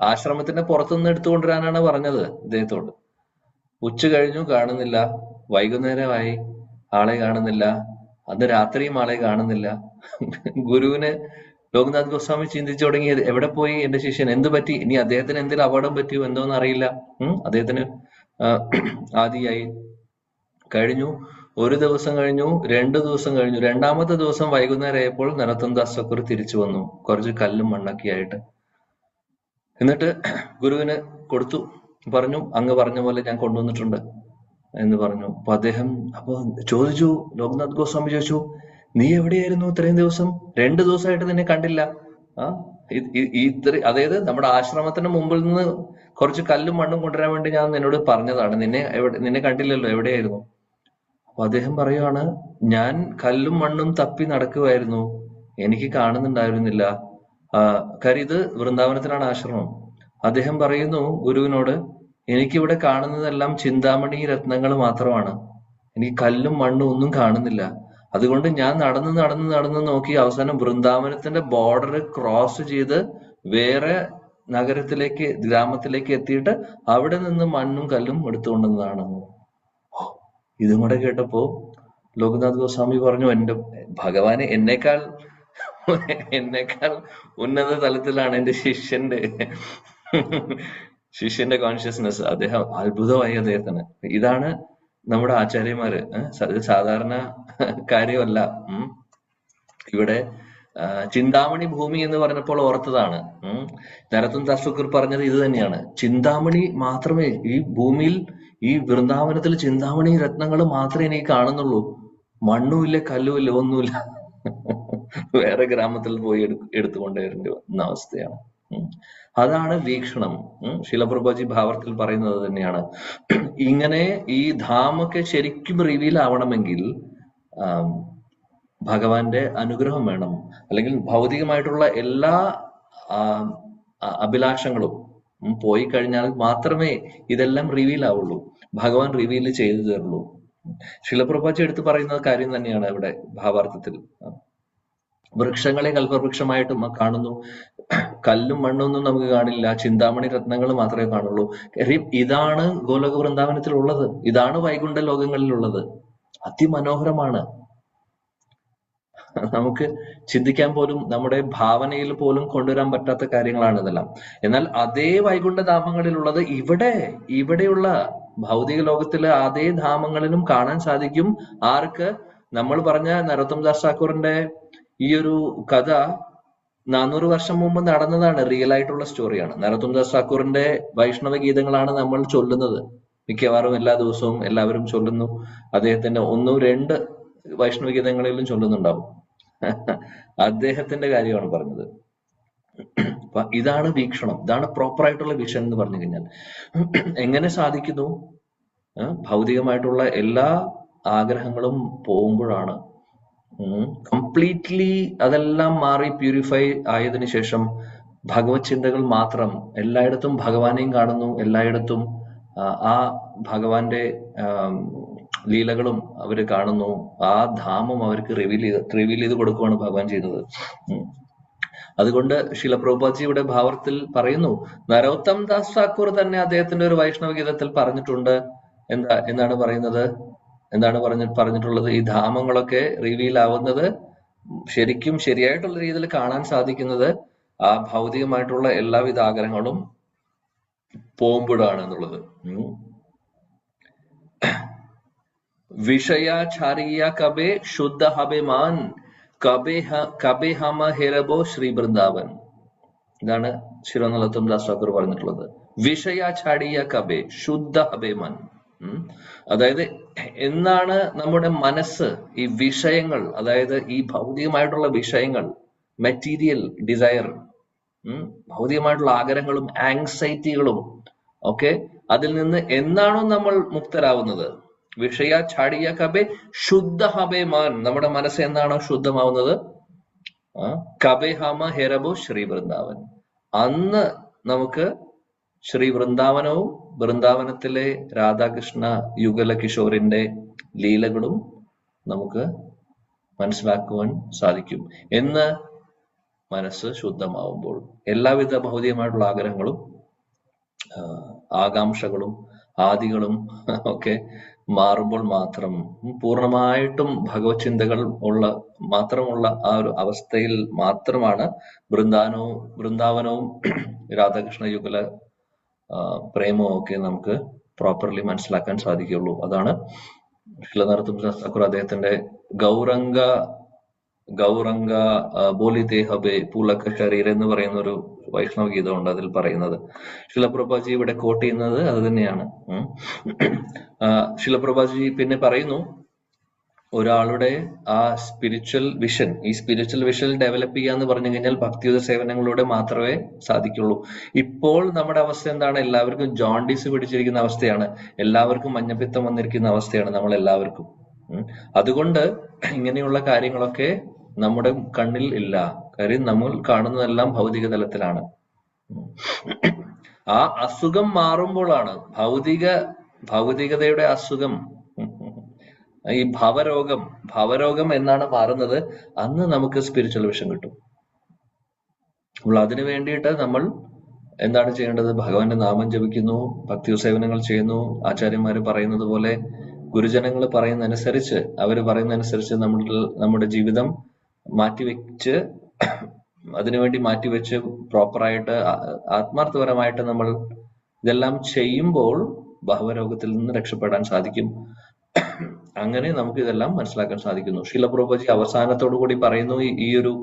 Speaker 1: ആശ്രമത്തിന്റെ പുറത്തുനിന്ന് എടുത്തുകൊണ്ടുവരാനാണ് പറഞ്ഞത് ഇദ്ദേഹത്തോട്. ഉച്ച കഴിഞ്ഞു, കാണുന്നില്ല. വൈകുന്നേരമായി, ആളെ കാണുന്നില്ല. അന്ന് രാത്രിയും ആളെ കാണുന്നില്ല. ഗുരുവിന് ലോകനാഥ് ഗോസ്വാമി ചിന്തിച്ചു തുടങ്ങിയത്, എവിടെ പോയി എന്റെ ശിഷ്യൻ? എന്ത് പറ്റി? ഇനി അദ്ദേഹത്തിന് എന്തെങ്കിലും അപകടം പറ്റിയോ എന്തോന്ന് അറിയില്ല. അദ്ദേഹത്തിന് ആദിയായി കഴിഞ്ഞു. ഒരു ദിവസം കഴിഞ്ഞു, 2 ദിവസം കഴിഞ്ഞു. 2ാമത്തെ ദിവസം വൈകുന്നേരം ആയപ്പോൾ നരോത്തം ദാസ് ഠാക്കൂർ തിരിച്ചു വന്നു, കുറച്ച് കല്ലും മണ്ണൊക്കെ ആയിട്ട്. എന്നിട്ട് ഗുരുവിന് കൊടുത്തു. പറഞ്ഞു, അങ്ങ് പറഞ്ഞ പോലെ ഞാൻ കൊണ്ടുവന്നിട്ടുണ്ട് എന്ന് പറഞ്ഞു. അപ്പൊ അദ്ദേഹം ചോദിച്ചു, ലോകനാഥ് ഗോസ്വാമി ചോദിച്ചു, നീ എവിടെയായിരുന്നു ഇത്രയും ദിവസം? 2 ദിവസമായിട്ട് നിന്നെ കണ്ടില്ല. അതായത് നമ്മുടെ ആശ്രമത്തിന് മുമ്പിൽ നിന്ന് കുറച്ച് കല്ലും മണ്ണും കൊണ്ടുവരാൻ വേണ്ടി ഞാൻ നിന്നോട് പറഞ്ഞതാണ്, നിന്നെ കണ്ടില്ലല്ലോ, എവിടെയായിരുന്നു? അപ്പൊ അദ്ദേഹം പറയുവാണ്, ഞാൻ കല്ലും മണ്ണും തപ്പി നടക്കുമായിരുന്നു, എനിക്ക് കാണുന്നുണ്ടായിരുന്നില്ല. കാര്യം ഇത് വൃന്ദാവനത്തിലാണ് ആശ്രമം. അദ്ദേഹം പറയുന്നു ഗുരുവിനോട്, എനിക്കിവിടെ കാണുന്നതെല്ലാം ചിന്താമണി രത്നങ്ങൾ മാത്രമാണ്, എനിക്ക് കല്ലും മണ്ണും ഒന്നും കാണുന്നില്ല. അതുകൊണ്ട് ഞാൻ നടന്ന് നോക്കി അവസാനം വൃന്ദാവനത്തിന്റെ ബോർഡർ ക്രോസ് ചെയ്ത് വേറെ നഗരത്തിലേക്ക്, ഗ്രാമത്തിലേക്ക് എത്തിയിട്ട് അവിടെ നിന്ന് മണ്ണും കല്ലും എടുത്തുകൊണ്ടുവന്നതാണ്. ഇതും കൂടെ കേട്ടപ്പോ ലോകനാഥ് ഗോസ്വാമി പറഞ്ഞു, എന്റെ ഭഗവാനെ, എന്നേക്കാൾ ഉന്നത തലത്തിലാണ് എന്റെ ശിഷ്യന്റെ കോൺഷ്യസ്നെസ്. അദ്ദേഹം അത്ഭുതമായി അദ്ദേഹത്തിന്. ഇതാണ് നമ്മുടെ ആചാര്യന്മാര്. സാധാരണ കാര്യമല്ല. ഇവിടെ ചിന്താമണി ഭൂമി എന്ന് പറഞ്ഞപ്പോൾ ഓർത്തതാണ്. നരോത്തം ദാസ് ഠാക്കൂർ പറഞ്ഞത് ഇത് തന്നെയാണ്. ചിന്താമണി മാത്രമേ ഈ ഭൂമിയിൽ, ഈ വൃന്ദാവനത്തിൽ ചിന്താമണി രത്നങ്ങൾ മാത്രമേ എനിക്ക് കാണുന്നുള്ളൂ. മണ്ണുമില്ല, കല്ലുമില്ല, ഒന്നുമില്ല. വേറെ ഗ്രാമത്തിൽ പോയി എടുത്തുകൊണ്ടുവരേണ്ടി വന്ന അവസ്ഥയാണ്. അതാണ് വീക്ഷണം. ശിലപ്രഭുജി ഭാവത്തിൽ പറയുന്നത് തന്നെയാണ്. ഇങ്ങനെ ഈ ധാമൊക്കെ ശരിക്കും റിവീൽ ആവണമെങ്കിൽ ഭഗവാന്റെ അനുഗ്രഹം വേണം. അല്ലെങ്കിൽ ഭൗതികമായിട്ടുള്ള എല്ലാ അഭിലാഷങ്ങളും പോയി കഴിഞ്ഞാൽ മാത്രമേ ഇതെല്ലാം റിവീൽ ആവുള്ളൂ, ഭഗവാൻ റിവീൽ ചെയ്തു തരുള്ളൂ. ശിലപ്രഭുജി എടുത്ത് പറയുന്ന കാര്യം തന്നെയാണ് ഇവിടെ ഭാവാർത്ഥത്തിൽ. വൃക്ഷങ്ങളെ കൽപ്പവൃക്ഷമായിട്ട് കാണുന്നു, കല്ലും മണ്ണൊന്നും നമുക്ക് കാണില്ല, ചിന്താമണി രത്നങ്ങൾ മാത്രമേ കാണുള്ളൂ. ഇതാണ് ഗോലോക വൃന്ദാവനത്തിലുള്ളത്, ഇതാണ് വൈകുണ്ഠ ലോകങ്ങളിലുള്ളത്. അതിമനോഹരമാണ്. നമുക്ക് ചിന്തിക്കാൻ പോലും, നമ്മുടെ ഭാവനയിൽ പോലും കൊണ്ടുവരാൻ പറ്റാത്ത കാര്യങ്ങളാണ് ഇതെല്ലാം. എന്നാൽ അതേ വൈകുണ്ഠ ധാമങ്ങളിലുള്ളത് ഇവിടെയുള്ള ഭൗതിക ലോകത്തിലെ അതേ ധാമങ്ങളിലും കാണാൻ സാധിക്കും. ആർക്ക്? നമ്മൾ പറഞ്ഞ നരോത്തം ദാസ് ഠാക്കൂറിന്റെ ഈ ഒരു കഥ 400 വർഷം മുമ്പ് നടന്നതാണ്. റിയൽ ആയിട്ടുള്ള സ്റ്റോറിയാണ്. നരോത്തം ദാസ് ഠാക്കൂറിന്റെ വൈഷ്ണവ ഗീതങ്ങളാണ് നമ്മൾ ചൊല്ലുന്നത്. മിക്കവാറും എല്ലാ ദിവസവും എല്ലാവരും ചൊല്ലുന്നു. അദ്ദേഹത്തിന്റെ 1-2 വൈഷ്ണവ ഗീതങ്ങളിലും ചൊല്ലുന്നുണ്ടാവും. അദ്ദേഹത്തിന്റെ കാര്യമാണ് പറഞ്ഞത്. അപ്പൊ ഇതാണ് വീക്ഷണം, ഇതാണ് പ്രോപ്പർ ആയിട്ടുള്ള വിഷൻ എന്ന് പറഞ്ഞു കഴിഞ്ഞാൽ. എങ്ങനെ സാധിക്കുന്നു? ഭൗതികമായിട്ടുള്ള എല്ലാ ആഗ്രഹങ്ങളും പോകുമ്പോഴാണ് കംപ്ലീറ്റ്ലി അതെല്ലാം മാറി പ്യൂരിഫൈ ആയതിനു ശേഷം ഭഗവത് ചിന്തകൾ മാത്രം. എല്ലായിടത്തും ഭഗവാനെയും കാണുന്നു, എല്ലായിടത്തും ആ ഭഗവാന്റെ ലീലകളും അവര് കാണുന്നു. ആ ധാമം അവർക്ക് റിവീൽ ചെയ്ത് കൊടുക്കുകയാണ് ഭഗവാൻ ചെയ്തത്. അതുകൊണ്ട് ശിലപ്രഭുപാദ്ജിയുടെ ഭാവത്തിൽ പറയുന്നു, നരോത്തം ദാസ് ഠാക്കൂർ തന്നെ അദ്ദേഹത്തിന്റെ ഒരു വൈഷ്ണവ ഗീതത്തിൽ പറഞ്ഞിട്ടുണ്ട്. എന്താണ് പറയുന്നത്? പറഞ്ഞിട്ടുള്ളത്? ഈ ധാമങ്ങളൊക്കെ റിവീൽ ആവുന്നത്, ശരിക്കും ശരിയായിട്ടുള്ള രീതിയിൽ കാണാൻ സാധിക്കുന്നത് ആ ഭൗതികമായിട്ടുള്ള എല്ലാവിധ ആഗ്രഹങ്ങളും പോകുമ്പോഴാണ് എന്നുള്ളത്. വിഷയാചാരിയ കബേ ശുദ്ധ ഹബേമാൻ കബേ ഹമ ഹെരബോ ശ്രീ വൃന്ദാവൻ. ഇതാണ് ശിരോനലോത്തം ദാസ് ഠാക്കൂർ പറഞ്ഞിട്ടുള്ളത്. വിഷയാചാരിയ കബേ ശുദ്ധ ഹബേമാൻ. അതായത് എന്നാണ് നമ്മുടെ മനസ്സ് ഈ വിഷയങ്ങൾ, അതായത് ഈ ഭൗതികമായിട്ടുള്ള വിഷയങ്ങൾ, മെറ്റീരിയൽ ഡിസയർ, ഭൗതികമായിട്ടുള്ള ആഗ്രഹങ്ങളും ആങ്സൈറ്റികളും ഒക്കെ, അതിൽ നിന്ന് എന്നാണോ നമ്മൾ മുക്തരാവുന്നത്, വിഷയ ഛാടിയ കബേ ശുദ്ധ ഹബേമാൻ, നമ്മുടെ മനസ്സ് എന്നാണോ ശുദ്ധമാവുന്നത്, കബേ ഹമ ഹെരബോ ശ്രീ വൃന്ദാവൻ, അന്ന് നമുക്ക് ശ്രീ വൃന്ദാവനവും വൃന്ദാവനത്തിലെ രാധാകൃഷ്ണ യുഗല കിഷോറിന്റെ ലീലകളും നമുക്ക് മനസ്സിലാക്കുവാൻ സാധിക്കും. എന്ന് മനസ്സ് ശുദ്ധമാവുമ്പോൾ എല്ലാവിധ ഭൗതികമായിട്ടുള്ള ആഗ്രഹങ്ങളും ആകാംക്ഷകളും ആദികളും ഒക്കെ മാറുമ്പോൾ മാത്രം, പൂർണ്ണമായിട്ടും ഭഗവത് ചിന്തകൾ മാത്രമുള്ള ആ ഒരു അവസ്ഥയിൽ മാത്രമാണ് വൃന്ദാവനവും രാധാകൃഷ്ണ യുഗല പ്രേമവും ഒക്കെ നമുക്ക് പ്രോപ്പർലി മനസ്സിലാക്കാൻ സാധിക്കുള്ളൂ. അതാണ് ശിലനരോത്തം ദാസ് ഠാക്കൂർ അദ്ദേഹത്തിന്റെ ഗൗരംഗ ബോലിതേ ഹബേ പൂലക ശരീർ എന്ന് പറയുന്ന ഒരു വൈഷ്ണവ ഗീതമുണ്ട്. അതിൽ പറയുന്നത്, ശിലപ്രഭാജി ഇവിടെ കോട്ട് ചെയ്യുന്നത് അത് തന്നെയാണ്. ശിലപ്രഭാജി പിന്നെ പറയുന്നു, ഒരാളുടെ ആ സ്പിരിച്വൽ വിഷൻ, ഈ സ്പിരിച്വൽ വിഷൻ ഡെവലപ്പ് ചെയ്യാന്ന് പറഞ്ഞു കഴിഞ്ഞാൽ ഭക്തിയുത സേവനങ്ങളിലൂടെ മാത്രമേ സാധിക്കുള്ളൂ. ഇപ്പോൾ നമ്മുടെ അവസ്ഥ എന്താണ്? എല്ലാവർക്കും ജോണ്ടിസ് പിടിച്ചിരിക്കുന്ന അവസ്ഥയാണ്, എല്ലാവർക്കും മഞ്ഞപ്പിത്തം വന്നിരിക്കുന്ന അവസ്ഥയാണ് നമ്മൾ എല്ലാവർക്കും. അതുകൊണ്ട് ഇങ്ങനെയുള്ള കാര്യങ്ങളൊക്കെ നമ്മുടെ കണ്ണിൽ ഇല്ല. കാര്യം നമ്മൾ കാണുന്നതെല്ലാം ഭൗതിക തലത്തിലാണ്. ആ അസുഖം മാറുമ്പോഴാണ് ഭൗതികതയുടെ അസുഖം, ഈ ഭവരോഗം എന്നാണ് മാറുന്നത്, അന്ന് നമുക്ക് സ്പിരിച്വൽ വിഷൻ കിട്ടും. അപ്പോൾ അതിനു വേണ്ടിയിട്ട് നമ്മൾ എന്താണ് ചെയ്യേണ്ടത്? ഭഗവാന്റെ നാമം ജപിക്കുന്നു, ഭക്തി സേവനങ്ങൾ ചെയ്യുന്നു, ആചാര്യന്മാര് പറയുന്നത് പോലെ, ഗുരുജനങ്ങൾ പറയുന്നതനുസരിച്ച്, അവര് പറയുന്നതനുസരിച്ച് നമ്മുടെ ജീവിതം മാറ്റിവെച്ച്, അതിനുവേണ്ടി മാറ്റിവെച്ച് പ്രോപ്പറായിട്ട് ആത്മാർത്ഥപരമായിട്ട് നമ്മൾ ഇതെല്ലാം ചെയ്യുമ്പോൾ ഭവരോഗത്തിൽ നിന്ന് രക്ഷപ്പെടാൻ സാധിക്കും. അങ്ങനെ നമുക്ക് ഇതെല്ലാം മനസ്സിലാക്കാൻ സാധിക്കുന്നു. ശിലപ്രഭുജി അവസാനത്തോടു കൂടി പറയുന്നു, ഈ ഒരു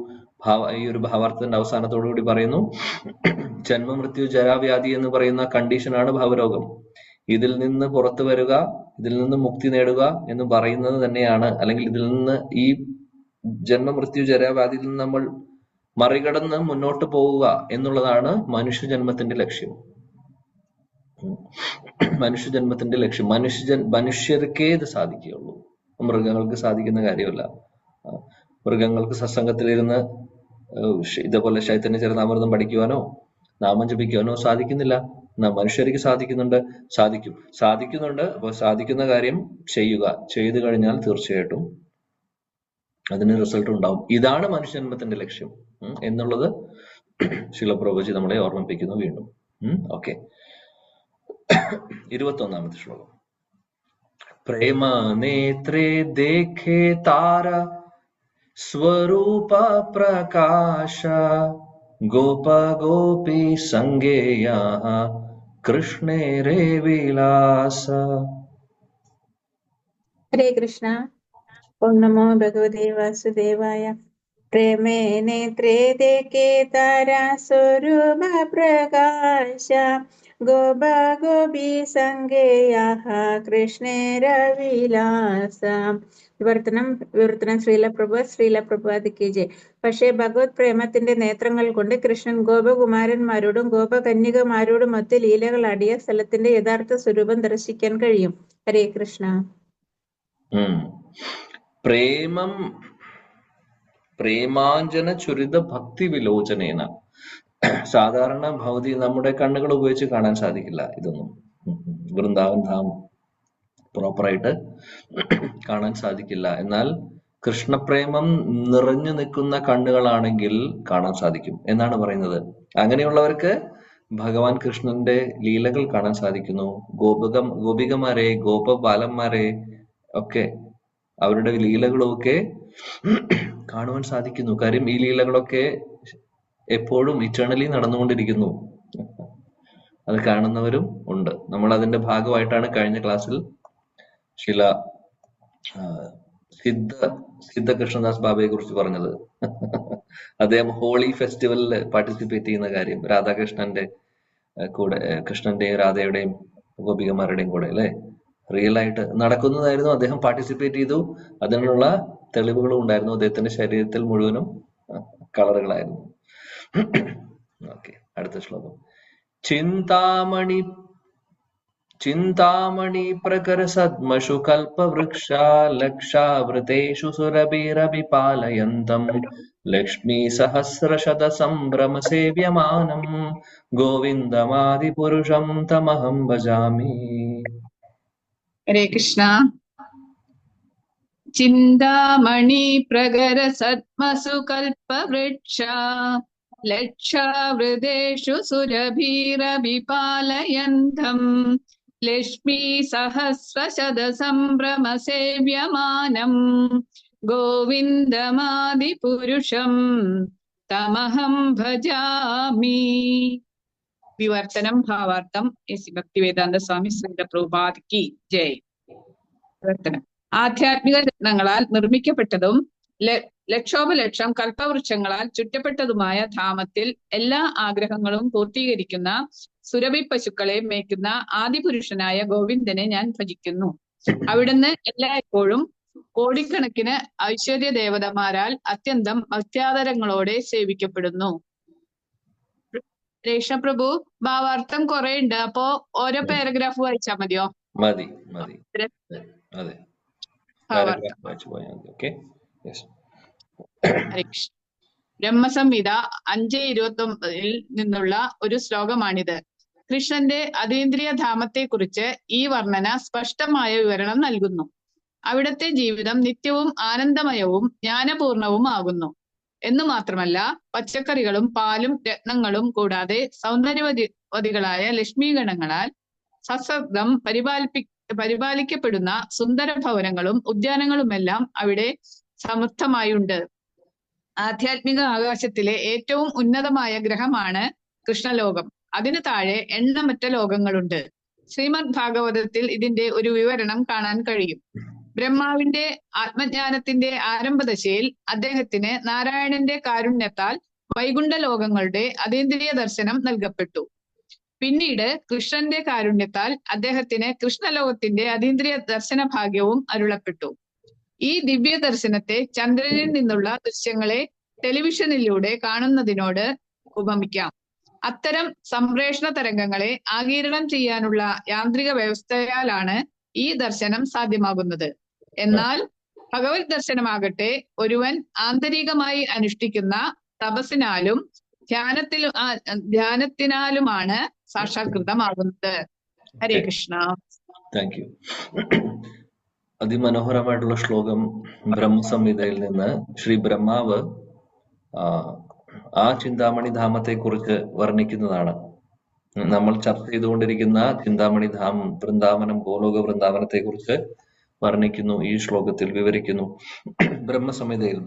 Speaker 1: ഭാവാർത്ഥത്തിന്റെ അവസാനത്തോടു കൂടി പറയുന്നു, ജന്മമൃത്യു ജരാവ്യാധി എന്ന് പറയുന്ന കണ്ടീഷനാണ് ഭാവരോഗം. ഇതിൽ നിന്ന് പുറത്തു വരിക, ഇതിൽ നിന്ന് മുക്തി നേടുക എന്ന് പറയുന്നത് തന്നെയാണ്, അല്ലെങ്കിൽ ഇതിൽ നിന്ന്, ഈ ജന്മമൃത്യു ജരാവ്യാധിയിൽ നിന്ന് നമ്മൾ മറികടന്ന് മുന്നോട്ട് പോവുക എന്നുള്ളതാണ് മനുഷ്യജന്മത്തിന്റെ ലക്ഷ്യം. മനുഷ്യജന്മത്തിന്റെ ലക്ഷ്യം മനുഷ്യർക്കേ ഇത് സാധിക്കുകയുള്ളൂ, മൃഗങ്ങൾക്ക് സാധിക്കുന്ന കാര്യമല്ല. മൃഗങ്ങൾക്ക് സത്സംഗത്തിലിരുന്ന് ഇതേപോലെ ചൈതന്യ ചരിതാമൃതം പഠിക്കുവാനോ നാമം ജപിക്കുവാനോ സാധിക്കുന്നില്ല. മനുഷ്യർക്ക് സാധിക്കുന്നുണ്ട്. അപ്പൊ സാധിക്കുന്ന കാര്യം ചെയ്യുക, ചെയ്തു കഴിഞ്ഞാൽ തീർച്ചയായിട്ടും അതിന് റിസൾട്ട് ഉണ്ടാവും. ഇതാണ് മനുഷ്യജന്മത്തിന്റെ ലക്ഷ്യം എന്നുള്ളത് ശിലപ്രഭുജി നമ്മളെ ഓർമ്മിപ്പിക്കുന്നു വീണ്ടും. ഓക്കെ, 21ാമത്തെ ശ്ലോകം. പ്രേമ നേത്രേ ദേഖേ താര സ്വരൂപ പ്രകാശ ഗോപ ഗോപി സംഗേയ കൃഷ്ണേ രേ വിലാസ.
Speaker 4: ഹരേ കൃഷ്ണ. ഓം നമോ ഭഗവതേ വാസുദേവായ. പ്രേമേ നേത്രേ ദേഖേ താരാ സ്വരൂപ പ്രകാശ ഗോപ ഗോപി സംഗേയാഃ കൃഷ്ണേരവിലാസ. വിവർത്തനം ശ്രീലപ്രഭുപാദിക്ക് ജയ്. പക്ഷേ ഭഗവത് പ്രേമത്തിന്റെ നേത്രങ്ങൾ കൊണ്ട് കൃഷ്ണൻ ഗോപകുമാരന്മാരോടും ഗോപകന്യകമാരോടും ഒത്ത് ലീലകൾ ആടിയ സ്ഥലത്തിന്റെ യഥാർത്ഥ സ്വരൂപം ദർശിക്കാൻ കഴിയും. ഹരേ കൃഷ്ണ.
Speaker 1: പ്രേമാഞ്ജന ചുരിത ഭക്തി വിലോചനേന. സാധാരണ നമ്മുടെ കണ്ണുകൾ ഉപയോഗിച്ച് കാണാൻ സാധിക്കില്ല ഇതൊന്നും. വൃന്ദാവൻ ധാം പ്രോപ്പറായിട്ട് കാണാൻ സാധിക്കില്ല. എന്നാൽ കൃഷ്ണപ്രേമം നിറഞ്ഞു നിൽക്കുന്ന കണ്ണുകളാണെങ്കിൽ കാണാൻ സാധിക്കും എന്നാണ് പറയുന്നത്. അങ്ങനെയുള്ളവർക്ക് ഭഗവാൻ കൃഷ്ണന്റെ ലീലകൾ കാണാൻ സാധിക്കുന്നു. ഗോപികമാരെ, ഗോപബാലന്മാരെ ഒക്കെ അവരുടെ ലീലകളും ഒക്കെ കാണുവാൻ സാധിക്കുന്നു. കാര്യം ഈ ലീലകളൊക്കെ എപ്പോഴും ഇറ്റേണലി നടന്നുകൊണ്ടിരിക്കുന്നു. അത് കാണുന്നവരും ഉണ്ട്. നമ്മൾ അതിന്റെ ഭാഗമായിട്ടാണ് കഴിഞ്ഞ ക്ലാസ്സിൽ ശില സിദ്ധ കൃഷ്ണദാസ് ബാബയെ കുറിച്ച് പറഞ്ഞത്. അദ്ദേഹം ഹോളി ഫെസ്റ്റിവലിൽ പാർട്ടിസിപ്പേറ്റ് ചെയ്യുന്ന കാര്യം, രാധാകൃഷ്ണന്റെ കൂടെ, കൃഷ്ണന്റെയും രാധയുടെയും ഗോപികമാരുടെയും കൂടെ അല്ലെ, റിയൽ ആയിട്ട് നടക്കുന്നതായിരുന്നു. അദ്ദേഹം പാർട്ടിസിപ്പേറ്റ് ചെയ്തു. അതിനുള്ള തെളിവുകളും ഉണ്ടായിരുന്നു. അദ്ദേഹത്തിന്റെ ശരീരത്തിൽ മുഴുവനും കളറുകളായിരുന്നു. ഓക്കെ, അടുത്ത ശ്ലോകം. ചിന്താമണി പ്രകര സദ്മഷു കൽപവൃക്ഷാ ലക്ഷാവൃതേഷു സുരഭിരഭിപാലയന്തം ലക്ഷ്മീ സഹസ്രശത സംഭ്രമ സേവ്യമാനം ഗോവിന്ദമാദിപുരുഷം തമഹം ഭജാമി.
Speaker 5: ഹരേ കൃഷ്ണ. ചിന്താമണി പ്രകര സദ്മസു കൽപവൃക്ഷ ലക്ഷാവൃതേഷു സുരഭിരഭിപാലയന്തം ലക്ഷ്മീ സഹസ്രശത സംഭ്രമ സേവ്യമാനം ഗോവിന്ദമാദിപുരുഷം തമഹം ഭജാമി. വിവർത്തനം ഭാവാർത്ഥം എസ് ഭക്തിവേദാന്ത സ്വാമി ശ്രീല പ്രഭുപാദ് കി ജയ്. വിവർത്തനം. ആധ്യാത്മിക രത്നങ്ങളാൽ നിർമ്മിക്കപ്പെട്ടതും ലക്ഷോപലക്ഷം കൽപ്പവൃക്ഷങ്ങളാൽ ചുറ്റപ്പെട്ടതുമായ ധാമത്തിൽ എല്ലാ ആഗ്രഹങ്ങളും പൂർത്തീകരിക്കുന്ന സുരഭി പശുക്കളെ മേയ്ക്കുന്ന ആദിപുരുഷനായ ഗോവിന്ദനെ ഞാൻ ഭജിക്കുന്നു. അവിടുന്ന് എല്ലായ്പ്പോഴും കോടിക്കണക്കിന് ഐശ്വര്യ ദേവതമാരാൽ അത്യന്തം ഭക്ത്യാദരങ്ങളോടെ സേവിക്കപ്പെടുന്നു. രേഷ്ണപ്രഭു, ഭാവാർത്ഥം കുറെ ഉണ്ട്, അപ്പോ ഓരോ പാരഗ്രാഫ് വായിച്ചാ മതിയോ?
Speaker 1: മതി.
Speaker 5: ബ്രഹ്മസംഹിത 5:29 നിന്നുള്ള ഒരു ശ്ലോകമാണിത്. കൃഷ്ണന്റെ അതീന്ദ്രിയ ധാമത്തെക്കുറിച്ച് ഈ വർണ്ണന സ്പഷ്ടമായ വിവരണം നൽകുന്നു. അവിടുത്തെ ജീവിതം നിത്യവും ആനന്ദമയവും ജ്ഞാനപൂർണവും ആകുന്നു എന്നു മാത്രമല്ല, പച്ചക്കറികളും പാലും രത്നങ്ങളും കൂടാതെ സൗന്ദര്യവതികളായ ലക്ഷ്മീഗണങ്ങളാൽ സശ്രദ്ധം പരിപാലിക്കപ്പെടുന്ന സുന്ദര ഭവനങ്ങളും ഉദ്യാനങ്ങളുമെല്ലാം അവിടെ സമൃദ്ധമായുണ്ട്. ആധ്യാത്മിക ആകാശത്തിലെ ഏറ്റവും ഉന്നതമായ ഗ്രഹമാണ് കൃഷ്ണലോകം. അതിനു താഴെ എണ്ണമറ്റ ലോകങ്ങളുണ്ട്. ശ്രീമദ് ഭാഗവതത്തിൽ ഇതിന്റെ ഒരു വിവരണം കാണാൻ കഴിയും. ബ്രഹ്മാവിന്റെ ആത്മജ്ഞാനത്തിന്റെ ആരംഭദശയിൽ അദ്ദേഹത്തിന് നാരായണന്റെ കാരുണ്യത്താൽ വൈകുണ്ഠ ലോകങ്ങളുടെ അതീന്ദ്രിയ ദർശനം നൽകപ്പെട്ടു. പിന്നീട് കൃഷ്ണന്റെ കാരുണ്യത്താൽ അദ്ദേഹത്തിന് കൃഷ്ണലോകത്തിന്റെ അതീന്ദ്രിയ ദർശന ഭാഗ്യവും അരുളപ്പെട്ടു. ഈ ദിവ്യ ദർശനത്തെ ചന്ദ്രനിൽ നിന്നുള്ള ദൃശ്യങ്ങളെ ടെലിവിഷനിലൂടെ കാണുന്നതിനോട് ഉപമിക്കാം. അത്തരം സംപ്രേഷണ തരംഗങ്ങളെ ആഗിരണം ചെയ്യാനുള്ള യാന്ത്രിക വ്യവസ്ഥയാലാണ് ഈ ദർശനം സാധ്യമാകുന്നത്. എന്നാൽ ഭഗവത് ദർശനമാകട്ടെ ഒരുവൻ ആന്തരികമായി അനുഷ്ഠിക്കുന്ന തപസ്സിനാലും ധ്യാനത്തിനാലുമാണ് സാക്ഷാത്കൃതമാകുന്നത്. ഹരേ കൃഷ്ണ.
Speaker 1: Thank you. അതിമനോഹരമായിട്ടുള്ള ശ്ലോകം ബ്രഹ്മസംഹിതയിൽ നിന്ന്. ശ്രീ ബ്രഹ്മാവ് ആ ചിന്താമണി ധാമത്തെ കുറിച്ച് വർണ്ണിക്കുന്നതാണ്. നമ്മൾ ചർച്ച ചെയ്തുകൊണ്ടിരിക്കുന്ന ചിന്താമണി ധാമം, വൃന്ദാവനം, ഗോലോക വൃന്ദാവനത്തെ കുറിച്ച് വർണ്ണിക്കുന്നു, ഈ ശ്ലോകത്തിൽ വിവരിക്കുന്നു. ബ്രഹ്മസംഹിതയിൽ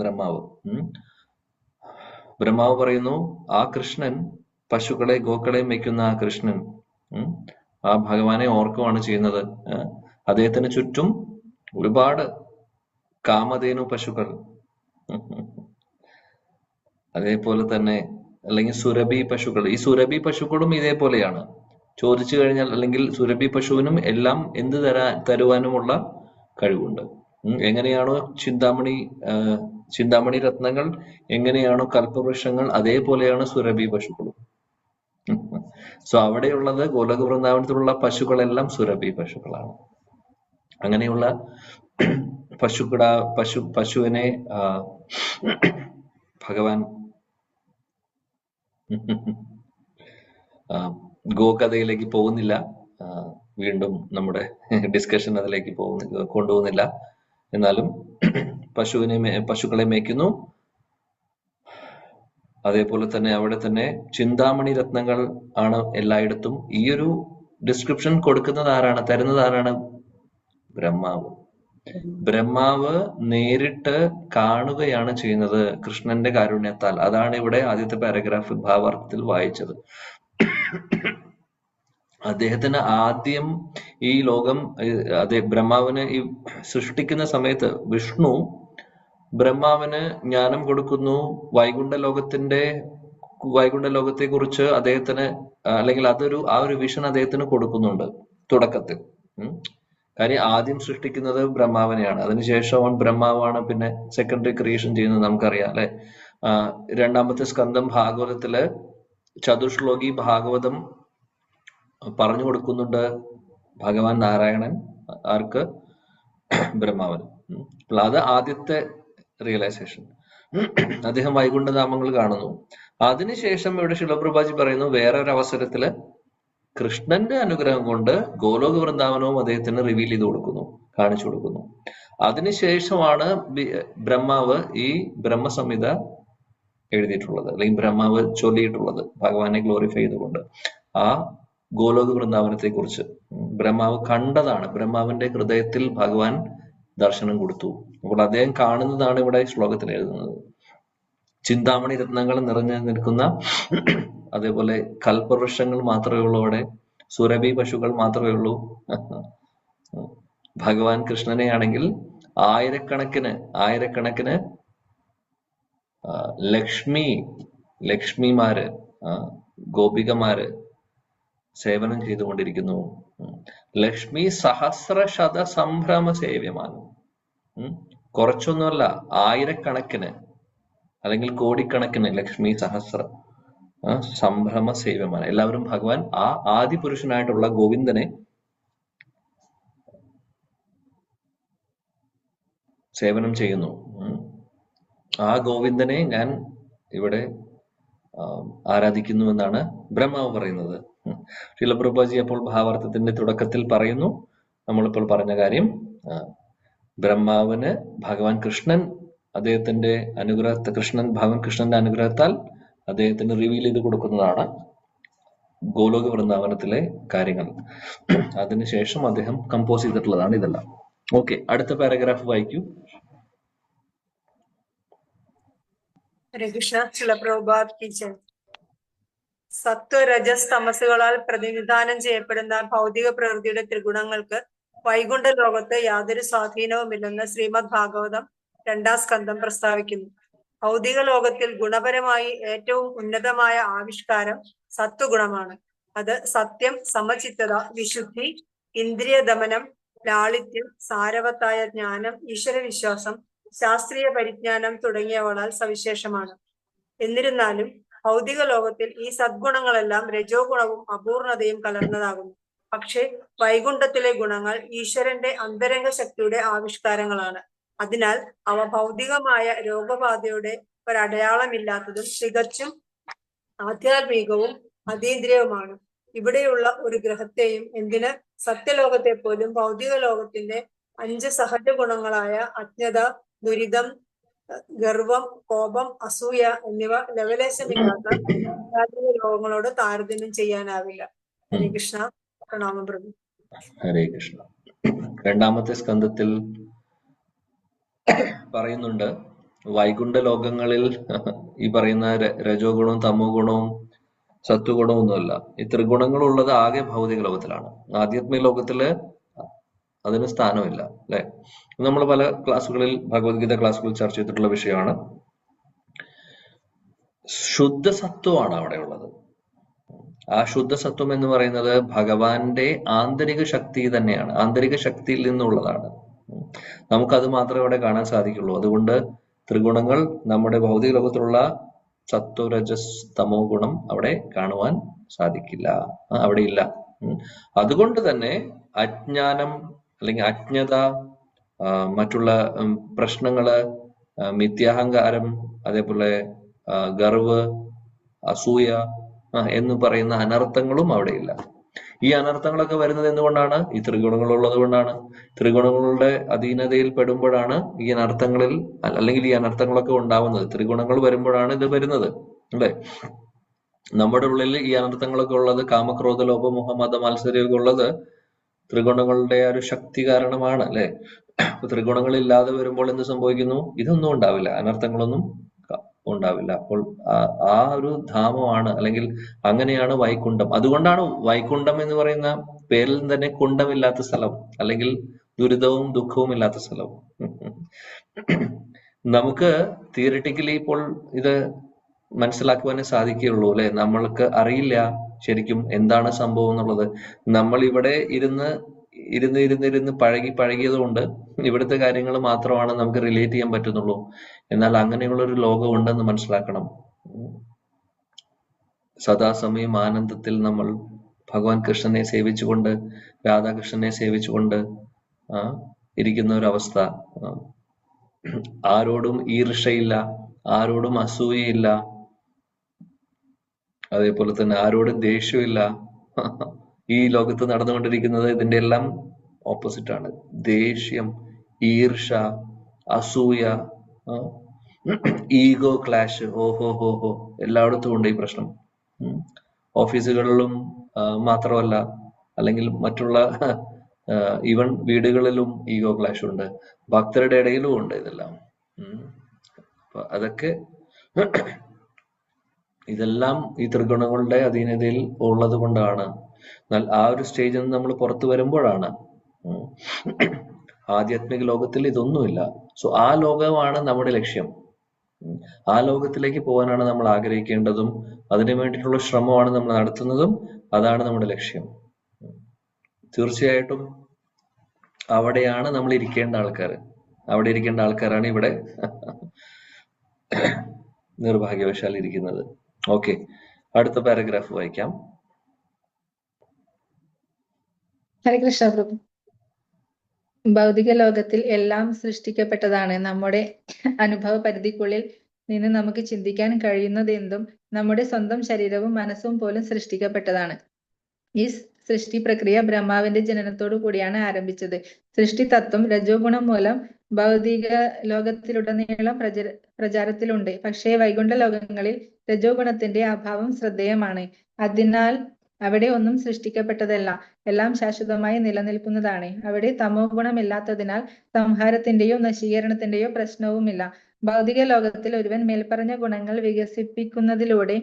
Speaker 1: ബ്രഹ്മാവ് പറയുന്നു, ആ കൃഷ്ണൻ, പശുക്കളെ ഗോക്കളെ മേയ്ക്കുന്ന ആ കൃഷ്ണൻ ആ ഭഗവാനെ ഓർക്കുവാണ് ചെയ്യുന്നത്. അദ്ദേഹത്തിന് ചുറ്റും ഒരുപാട് കാമധേനു പശുക്കൾ, അതേപോലെ തന്നെ അല്ലെങ്കിൽ സുരഭി പശുക്കൾ. ഈ സുരഭി പശുക്കളും ഇതേപോലെയാണ്. ചോദിച്ചു കഴിഞ്ഞാൽ, അല്ലെങ്കിൽ സുരഭി പശുവിനും എല്ലാം എന്ത് തരുവാനുമുള്ള കഴിവുണ്ട്. എങ്ങനെയാണോ ചിന്താമണി രത്നങ്ങൾ, എങ്ങനെയാണോ കൽപ്പവൃക്ഷങ്ങൾ, അതേപോലെയാണ് സുരഭി പശുക്കളും. സോ അവിടെയുള്ളത്, ഗോലോക വൃന്ദാവനത്തിലുള്ള പശുക്കളെല്ലാം സുരഭി പശുക്കളാണ്. അങ്ങനെയുള്ള പശുവിനെ ഭഗവാൻ ഗോകഥയിലേക്ക് പോകുന്നില്ല, വീണ്ടും നമ്മുടെ ഡിസ്കഷൻ അതിലേക്ക് കൊണ്ടുപോകുന്നില്ല. എന്നാലും പശുക്കളെ മേയ്ക്കുന്നു. അതേപോലെ തന്നെ അവിടെ തന്നെ ചിന്താമണി രത്നങ്ങൾ ആണ് എല്ലായിടത്തും. ഈ ഒരു ഡിസ്ക്രിപ്ഷൻ കൊടുക്കുന്നത് ആരാണ്, തരുന്നത് ആരാണ്? ബ്രഹ്മാവ് നേരിട്ട് കാണുകയാണ് ചെയ്യുന്നത് കൃഷ്ണന്റെ കാരുണ്യത്താൽ. അതാണ് ഇവിടെ ആദ്യത്തെ പാരഗ്രാഫ് ഭാവാർത്ഥത്തിൽ വായിച്ചത്. അദ്ദേഹത്തിന് ആദ്യം ഈ ലോകം ബ്രഹ്മാവിന് ഈ സൃഷ്ടിക്കുന്ന സമയത്ത് വിഷ്ണു ബ്രഹ്മാവിന് ജ്ഞാനം കൊടുക്കുന്നു. വൈകുണ്ഠ ലോകത്തെ കുറിച്ച് അദ്ദേഹത്തിന് അല്ലെങ്കിൽ ആ ഒരു വിഷൻ അദ്ദേഹത്തിന് കൊടുക്കുന്നുണ്ട് തുടക്കത്തിൽ. കാര്യം ആദ്യം സൃഷ്ടിക്കുന്നത് ബ്രഹ്മാവിനെയാണ്. അതിനുശേഷം ബ്രഹ്മാവാണ് പിന്നെ സെക്കൻഡറി ക്രിയേഷൻ ചെയ്യുന്നത്, നമുക്കറിയാം അല്ലെ. രണ്ടാമത്തെ സ്കന്ധം ഭാഗവതത്തില് ചതുശ്ലോകി ഭാഗവതം പറഞ്ഞു കൊടുക്കുന്നുണ്ട് ഭഗവാൻ നാരായണൻ ആർക്ക്? ബ്രഹ്മാവൻ. അത് ആദ്യത്തെ റിയലൈസേഷൻ. അദ്ദേഹം വൈകുണ്ഠധാമങ്ങൾ കാണുന്നു. അതിനുശേഷം ഇവിടെ ശിലപ്രഭാജി പറയുന്നു വേറെ ഒരു അവസരത്തില് കൃഷ്ണന്റെ അനുഗ്രഹം കൊണ്ട് ഗോലോക വൃന്ദാവനവും അദ്ദേഹത്തിന് റിവീൽ ചെയ്ത് കൊടുക്കുന്നു, കാണിച്ചു കൊടുക്കുന്നു. അതിനുശേഷമാണ് ബ്രഹ്മാവ് ഈ ബ്രഹ്മസംഹിത എഴുതിയിട്ടുള്ളത്, അല്ലെങ്കിൽ ബ്രഹ്മാവ് ചൊല്ലിയിട്ടുള്ളത് ഭഗവാനെ ഗ്ലോറിഫൈ ചെയ്തുകൊണ്ട്. ആ ഗോലോക വൃന്ദാവനത്തെ കുറിച്ച് ബ്രഹ്മാവ് കണ്ടതാണ്. ബ്രഹ്മാവിന്റെ ഹൃദയത്തിൽ ഭഗവാൻ ദർശനം കൊടുത്തു. അപ്പോൾ അദ്ദേഹം കാണുന്നതാണ് ഇവിടെ ശ്ലോകത്തിൽ എഴുതുന്നത്. ചിന്താമണി രത്നങ്ങൾ നിറഞ്ഞു നിൽക്കുന്ന, അതേപോലെ കൽപ്പവൃക്ഷങ്ങൾ മാത്രമേ ഉള്ളൂ അവിടെ, സുരഭി പശുക്കൾ മാത്രമേ ഉള്ളൂ. ഭഗവാൻ കൃഷ്ണനെ ആണെങ്കിൽ ആയിരക്കണക്കിന് ലക്ഷ്മിമാര് ഗോപികമാര് സേവനം ചെയ്തുകൊണ്ടിരിക്കുന്നു. ലക്ഷ്മി സഹസ്രശത സംഭ്രമ സേവ്യമാണ്. കുറച്ചൊന്നുമല്ല, ആയിരക്കണക്കിന് അല്ലെങ്കിൽ കോടിക്കണക്കിന് ലക്ഷ്മി സഹസ്ര സംഭ്രമ സേവ്യമാണ്. എല്ലാവരും ഭഗവാൻ ആ ആദിപുരുഷനായിട്ടുള്ള ഗോവിന്ദനെ സേവനം ചെയ്യുന്നു. ആ ഗോവിന്ദനെ ഞാൻ ഇവിടെ ആരാധിക്കുന്നു എന്നാണ് ബ്രഹ്മാവ് പറയുന്നത്. ശിലപ്രഭുജി അപ്പോൾ ഭാവാർത്ഥത്തിന്റെ തുടക്കത്തിൽ പറയുന്നു നമ്മളിപ്പോൾ പറഞ്ഞ കാര്യം. ബ്രഹ്മാവിന് ഭഗവാൻ കൃഷ്ണൻ അദ്ദേഹത്തിന്റെ ഭഗവാൻ കൃഷ്ണന്റെ അനുഗ്രഹത്താൽ അദ്ദേഹത്തിന് റിവീൽ ചെയ്ത് കൊടുക്കുന്നതാണ് ഗോലോക വൃന്ദാവനത്തിലെ കാര്യങ്ങൾ. അതിനുശേഷം അദ്ദേഹം കമ്പോസ് ചെയ്തിട്ടുള്ളതാണ് ഇതെല്ലാം. ഓക്കെ, അടുത്ത പാരഗ്രാഫ് വായിക്കൂ.
Speaker 3: ഹരേ കൃഷ്ണ. ശിലപ്രഭുപാദ് കി ജയ്. സത്വ രജസ് തമസുകളാൽ പ്രതിനിധാനം ചെയ്യപ്പെടുന്ന ഭൗതിക പ്രകൃതിയുടെ ത്രിഗുണങ്ങൾക്ക് വൈകുണ്ഠ ലോകത്ത് യാതൊരു സ്വാധീനവുമില്ലെന്ന് ശ്രീമദ് ഭാഗവതം 2-ാം സ്കന്ധം പ്രസ്താവിക്കുന്നു. ഭൗതിക ലോകത്തിൽ ഗുണപരമായി ഏറ്റവും ഉന്നതമായ ആവിഷ്കാരം സത്വഗുണമാണ്. അത് സത്യം, സമചിത്തത, വിശുദ്ധി, ഇന്ദ്രിയ ദമനം, ലാളിത്യം, സാരവത്തായ ജ്ഞാനം, ഈശ്വരവിശ്വാസം, ശാസ്ത്രീയ പരിജ്ഞാനം തുടങ്ങിയവളാൽ സവിശേഷമാണ്. എന്നിരുന്നാലും ഭൗതിക ലോകത്തിൽ ഈ സദ്ഗുണങ്ങളെല്ലാം രജോ ഗുണവും അപൂർണതയും കലർന്നതാകുന്നു. പക്ഷേ വൈകുണ്ഠത്തിലെ ഗുണങ്ങൾ ഈശ്വരന്റെ അന്തരംഗ ശക്തിയുടെ ആവിഷ്കാരങ്ങളാണ്. അതിനാൽ അവ ഭൗതികമായ രോഗബാധയുടെ ഒരടയാളമില്ലാത്തതും തികച്ചും ആധ്യാത്മികവും അതീന്ദ്രിയവുമാണ്. ഇവിടെയുള്ള ഒരു ഗ്രഹത്തെയും എന്തിന് സത്യലോകത്തെ പോലും ഭൗതിക ലോകത്തിന്റെ 5 സഹജ ഗുണങ്ങളായ അജ്ഞത, ദുരിതം, ഗർവം, കോപം, അസൂയ എന്നിവ ലവലേശമില്ലാത്ത രോഗങ്ങളോട് താരതമ്യം ചെയ്യാനാവില്ല. ഹരേ കൃഷ്ണ. പ്രണാമം പ്രഭു.
Speaker 1: ഹരേ കൃഷ്ണ. 2-ാമത്തെ സ്കന്ധത്തിൽ പറയുന്നുണ്ട് വൈകുണ്ഠ ലോകങ്ങളിൽ ഈ പറയുന്ന രജോ ഗുണവും തമോ ഗുണവും സത്വഗുണവും ഒന്നുമല്ല. ഈ ത്രിഗുണങ്ങളുള്ളത് ആകെ ഭൗതിക ലോകത്തിലാണ്. ആധ്യാത്മിക ലോകത്തില് അതിന് സ്ഥാനമില്ല അല്ലെ. നമ്മൾ പല ക്ലാസ്സുകളിൽ ഭഗവത്ഗീത ക്ലാസ്സുകളിൽ ചർച്ച ചെയ്തിട്ടുള്ള വിഷയമാണ്. ശുദ്ധസത്വമാണ് അവിടെ ഉള്ളത്. ആ ശുദ്ധസത്വം എന്ന് പറയുന്നത് ഭഗവാന്റെ ആന്തരിക ശക്തി തന്നെയാണ്, ആന്തരിക ശക്തിയിൽ നിന്നുള്ളതാണ്. നമുക്കത് മാത്രമേ അവിടെ കാണാൻ സാധിക്കുള്ളൂ. അതുകൊണ്ട് ത്രിഗുണങ്ങൾ നമ്മുടെ ഭൗതിക ലോകത്തിലുള്ള സത്വ രജസ് തമോ ഗുണം അവിടെ കാണുവാൻ സാധിക്കില്ല, അവിടെ ഇല്ല. അതുകൊണ്ട് തന്നെ അജ്ഞാനം അല്ലെങ്കിൽ അജ്ഞത, മറ്റുള്ള പ്രശ്നങ്ങള്, മിഥ്യാഹങ്കാരം, അതേപോലെ ഗർവ്, അസൂയ എന്ന് പറയുന്ന അനർത്ഥങ്ങളും അവിടെ ഇല്ല. ഈ അനർത്ഥങ്ങളൊക്കെ വരുന്നത് എന്തുകൊണ്ടാണ്? ഈ ത്രിഗുണങ്ങളുള്ളത് കൊണ്ടാണ്. ത്രിഗുണങ്ങളുടെ അധീനതയിൽ പെടുമ്പോഴാണ് ഈ അനർത്ഥങ്ങളിൽ അല്ലെങ്കിൽ ഈ അനർത്ഥങ്ങളൊക്കെ ഉണ്ടാവുന്നത്. ത്രിഗുണങ്ങൾ വരുമ്പോഴാണ് ഇത് വരുന്നത് അല്ലെ. നമ്മുടെ ഉള്ളിൽ ഈ അനർത്ഥങ്ങളൊക്കെ ഉള്ളത്, കാമക്രോധ ലോഭ മോഹമത മത്സരമൊക്കെ ഉള്ളത് ത്രിഗുണങ്ങളുടെ ആ ഒരു ശക്തി കാരണമാണ് അല്ലെ. ത്രിഗുണങ്ങൾ ഇല്ലാതെ വരുമ്പോൾ എന്ത് സംഭവിക്കുന്നു? ഇതൊന്നും ഉണ്ടാവില്ല, അനർത്ഥങ്ങളൊന്നും ഉണ്ടാവില്ല. അപ്പോൾ ആ ഒരു ധാമമാണ്, അല്ലെങ്കിൽ അങ്ങനെയാണ് വൈകുണ്ഠം. അതുകൊണ്ടാണ് വൈകുണ്ഠം എന്ന് പറയുന്ന പേരിൽ തന്നെ കുണ്ഠമില്ലാത്ത സ്ഥലം, അല്ലെങ്കിൽ ദുരിതവും ദുഃഖവും ഇല്ലാത്ത സ്ഥലം. നമുക്ക് തിയറിറ്റിക്കലി ഇപ്പോൾ ഇത് മനസ്സിലാക്കുവാനേ സാധിക്കുകയുള്ളൂ അല്ലെ. നമ്മൾക്ക് അറിയില്ല ശരിക്കും എന്താണ് സംഭവം എന്നുള്ളത്. നമ്മൾ ഇവിടെ ഇരുന്ന് പഴകിയത് കൊണ്ട് ഇവിടുത്തെ കാര്യങ്ങൾ മാത്രമാണ് നമുക്ക് റിലേറ്റ് ചെയ്യാൻ പറ്റുന്നുള്ളൂ. എന്നാൽ അങ്ങനെയുള്ള ഒരു ലോകം ഉണ്ടെന്ന് മനസ്സിലാക്കണം. സദാസമയം ആനന്ദത്തിൽ നമ്മൾ ഭഗവാൻ കൃഷ്ണനെ സേവിച്ചുകൊണ്ട്, രാധാകൃഷ്ണനെ സേവിച്ചുകൊണ്ട് ഇരിക്കുന്ന ഒരവസ്ഥ. ആരോടും ഈർഷയില്ല, ആരോടും അസൂയയില്ല, അതേപോലെ തന്നെ ആരോടും ദേഷ്യമില്ല. ഈ ലോകത്ത് നടന്നുകൊണ്ടിരിക്കുന്നത് ഇതിന്റെ എല്ലാം ഓപ്പോസിറ്റ് ആണ്. ദേഷ്യം, ഈർഷ, അസൂയ, ഈഗോ ക്ലാഷ്, ഓഹോ എല്ലായിടത്തും ഉണ്ട് ഈ പ്രശ്നം. ഓഫീസുകളിലും മാത്രമല്ല, അല്ലെങ്കിൽ മറ്റുള്ള ഈവൻ വീടുകളിലും ഈഗോ ക്ലാഷ് ഉണ്ട്, ഭക്തരുടെ ഇടയിലും ഉണ്ട് ഇതെല്ലാം. അപ്പൊ അതൊക്കെ ഇതെല്ലാം ഈ ത്രിഗുണങ്ങളുടെ അധീനതയിൽ ഉള്ളത് കൊണ്ടാണ്. എന്നാൽ ആ ഒരു സ്റ്റേജിൽ നിന്ന് നമ്മൾ പുറത്തു വരുമ്പോഴാണ് ആധ്യാത്മിക ലോകത്തിൽ ഇതൊന്നുമില്ല. സോ ആ ലോകമാണ് നമ്മുടെ ലക്ഷ്യം. ആ ലോകത്തിലേക്ക് പോകാനാണ് നമ്മൾ ആഗ്രഹിക്കേണ്ടതും അതിനു വേണ്ടിയിട്ടുള്ള ശ്രമമാണ് നമ്മൾ നടത്തുന്നതും. അതാണ് നമ്മുടെ ലക്ഷ്യം. തീർച്ചയായിട്ടും അവിടെയാണ് നമ്മൾ ഇരിക്കേണ്ട ആൾക്കാർ. അവിടെ ഇരിക്കേണ്ട ആൾക്കാരാണ് ഇവിടെ നിർഭാഗ്യവശാൽ ഇരിക്കുന്നത്. ഓക്കെ, അടുത്ത പാരഗ്രാഫ് വായിക്കാം.
Speaker 2: ഹരേ കൃഷ്ണ പ്രഭു. ഭൗതിക ലോകത്തിൽ എല്ലാം സൃഷ്ടിക്കപ്പെട്ടതാണ്. നമ്മുടെ അനുഭവ പരിധിക്കുള്ളിൽ നിന്ന് നമുക്ക് ചിന്തിക്കാൻ കഴിയുന്നതെന്തും നമ്മുടെ സ്വന്തം ശരീരവും മനസ്സും പോലും സൃഷ്ടിക്കപ്പെട്ടതാണ്. ഈ സൃഷ്ടി പ്രക്രിയ ബ്രഹ്മാവിന്റെ ജനനത്തോടു കൂടിയാണ് ആരംഭിച്ചത്. സൃഷ്ടി തത്വം രജോ ഗുണം മൂലം ഭൗതിക ലോകത്തിലുടനീളം പ്രചാരത്തിലുണ്ട്. പക്ഷേ വൈകുണ്ഠ ലോകങ്ങളിൽ രജോ ഗുണത്തിന്റെ അഭാവം ശ്രദ്ധേയമാണ്. അതിനാൽ അവിടെ ഒന്നും സൃഷ്ടിക്കപ്പെട്ടതല്ല, എല്ലാം ശാശ്വതമായി നിലനിൽക്കുന്നതാണ്. അവിടെ തമോ ഗുണമില്ലാത്തതിനാൽ സംഹാരത്തിന്റെയോ നശീകരണത്തിന്റെയോ പ്രശ്നവുമില്ല. ഭൗതിക ലോകത്തിൽ ഒരുവൻ മേൽപ്പറഞ്ഞ ഗുണങ്ങൾ വികസിപ്പിക്കുന്നതിലൂടെ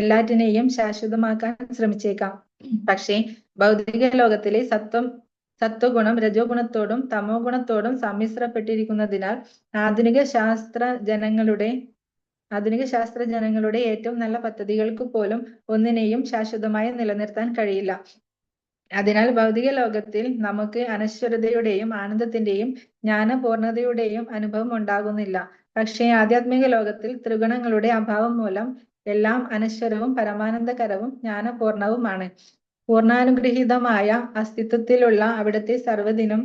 Speaker 2: എല്ലാറ്റിനെയും ശാശ്വതമാക്കാൻ ശ്രമിച്ചേക്കാം. പക്ഷേ ഭൗതിക ലോകത്തിലെ സത്വഗുണം രജോ ഗുണത്തോടും തമോ ഗുണത്തോടും സമ്മിശ്രപ്പെട്ടിരിക്കുന്നതിനാൽ ആധുനിക ശാസ്ത്ര ജനങ്ങളുടെ ഏറ്റവും നല്ല പദ്ധതികൾക്ക് പോലും ഒന്നിനെയും ശാശ്വതമായി നിലനിർത്താൻ കഴിയില്ല. അതിനാൽ ഭൗതിക ലോകത്തിൽ നമുക്ക് അനശ്വരതയുടെയും ആനന്ദത്തിന്റെയും ജ്ഞാനപൂർണതയുടെയും അനുഭവം ഉണ്ടാകുന്നില്ല. പക്ഷേ ആധ്യാത്മിക ലോകത്തിൽ ത്രിഗുണങ്ങളുടെ അഭാവം മൂലം എല്ലാം അനശ്വരവും പരമാനന്ദകരവും ജ്ഞാനപൂർണവുമാണ്. പൂർണ്ണാനുഗ്രഹീതമായ അസ്തിത്വത്തിലുള്ള അവിടുത്തെ സർവ്വതിനും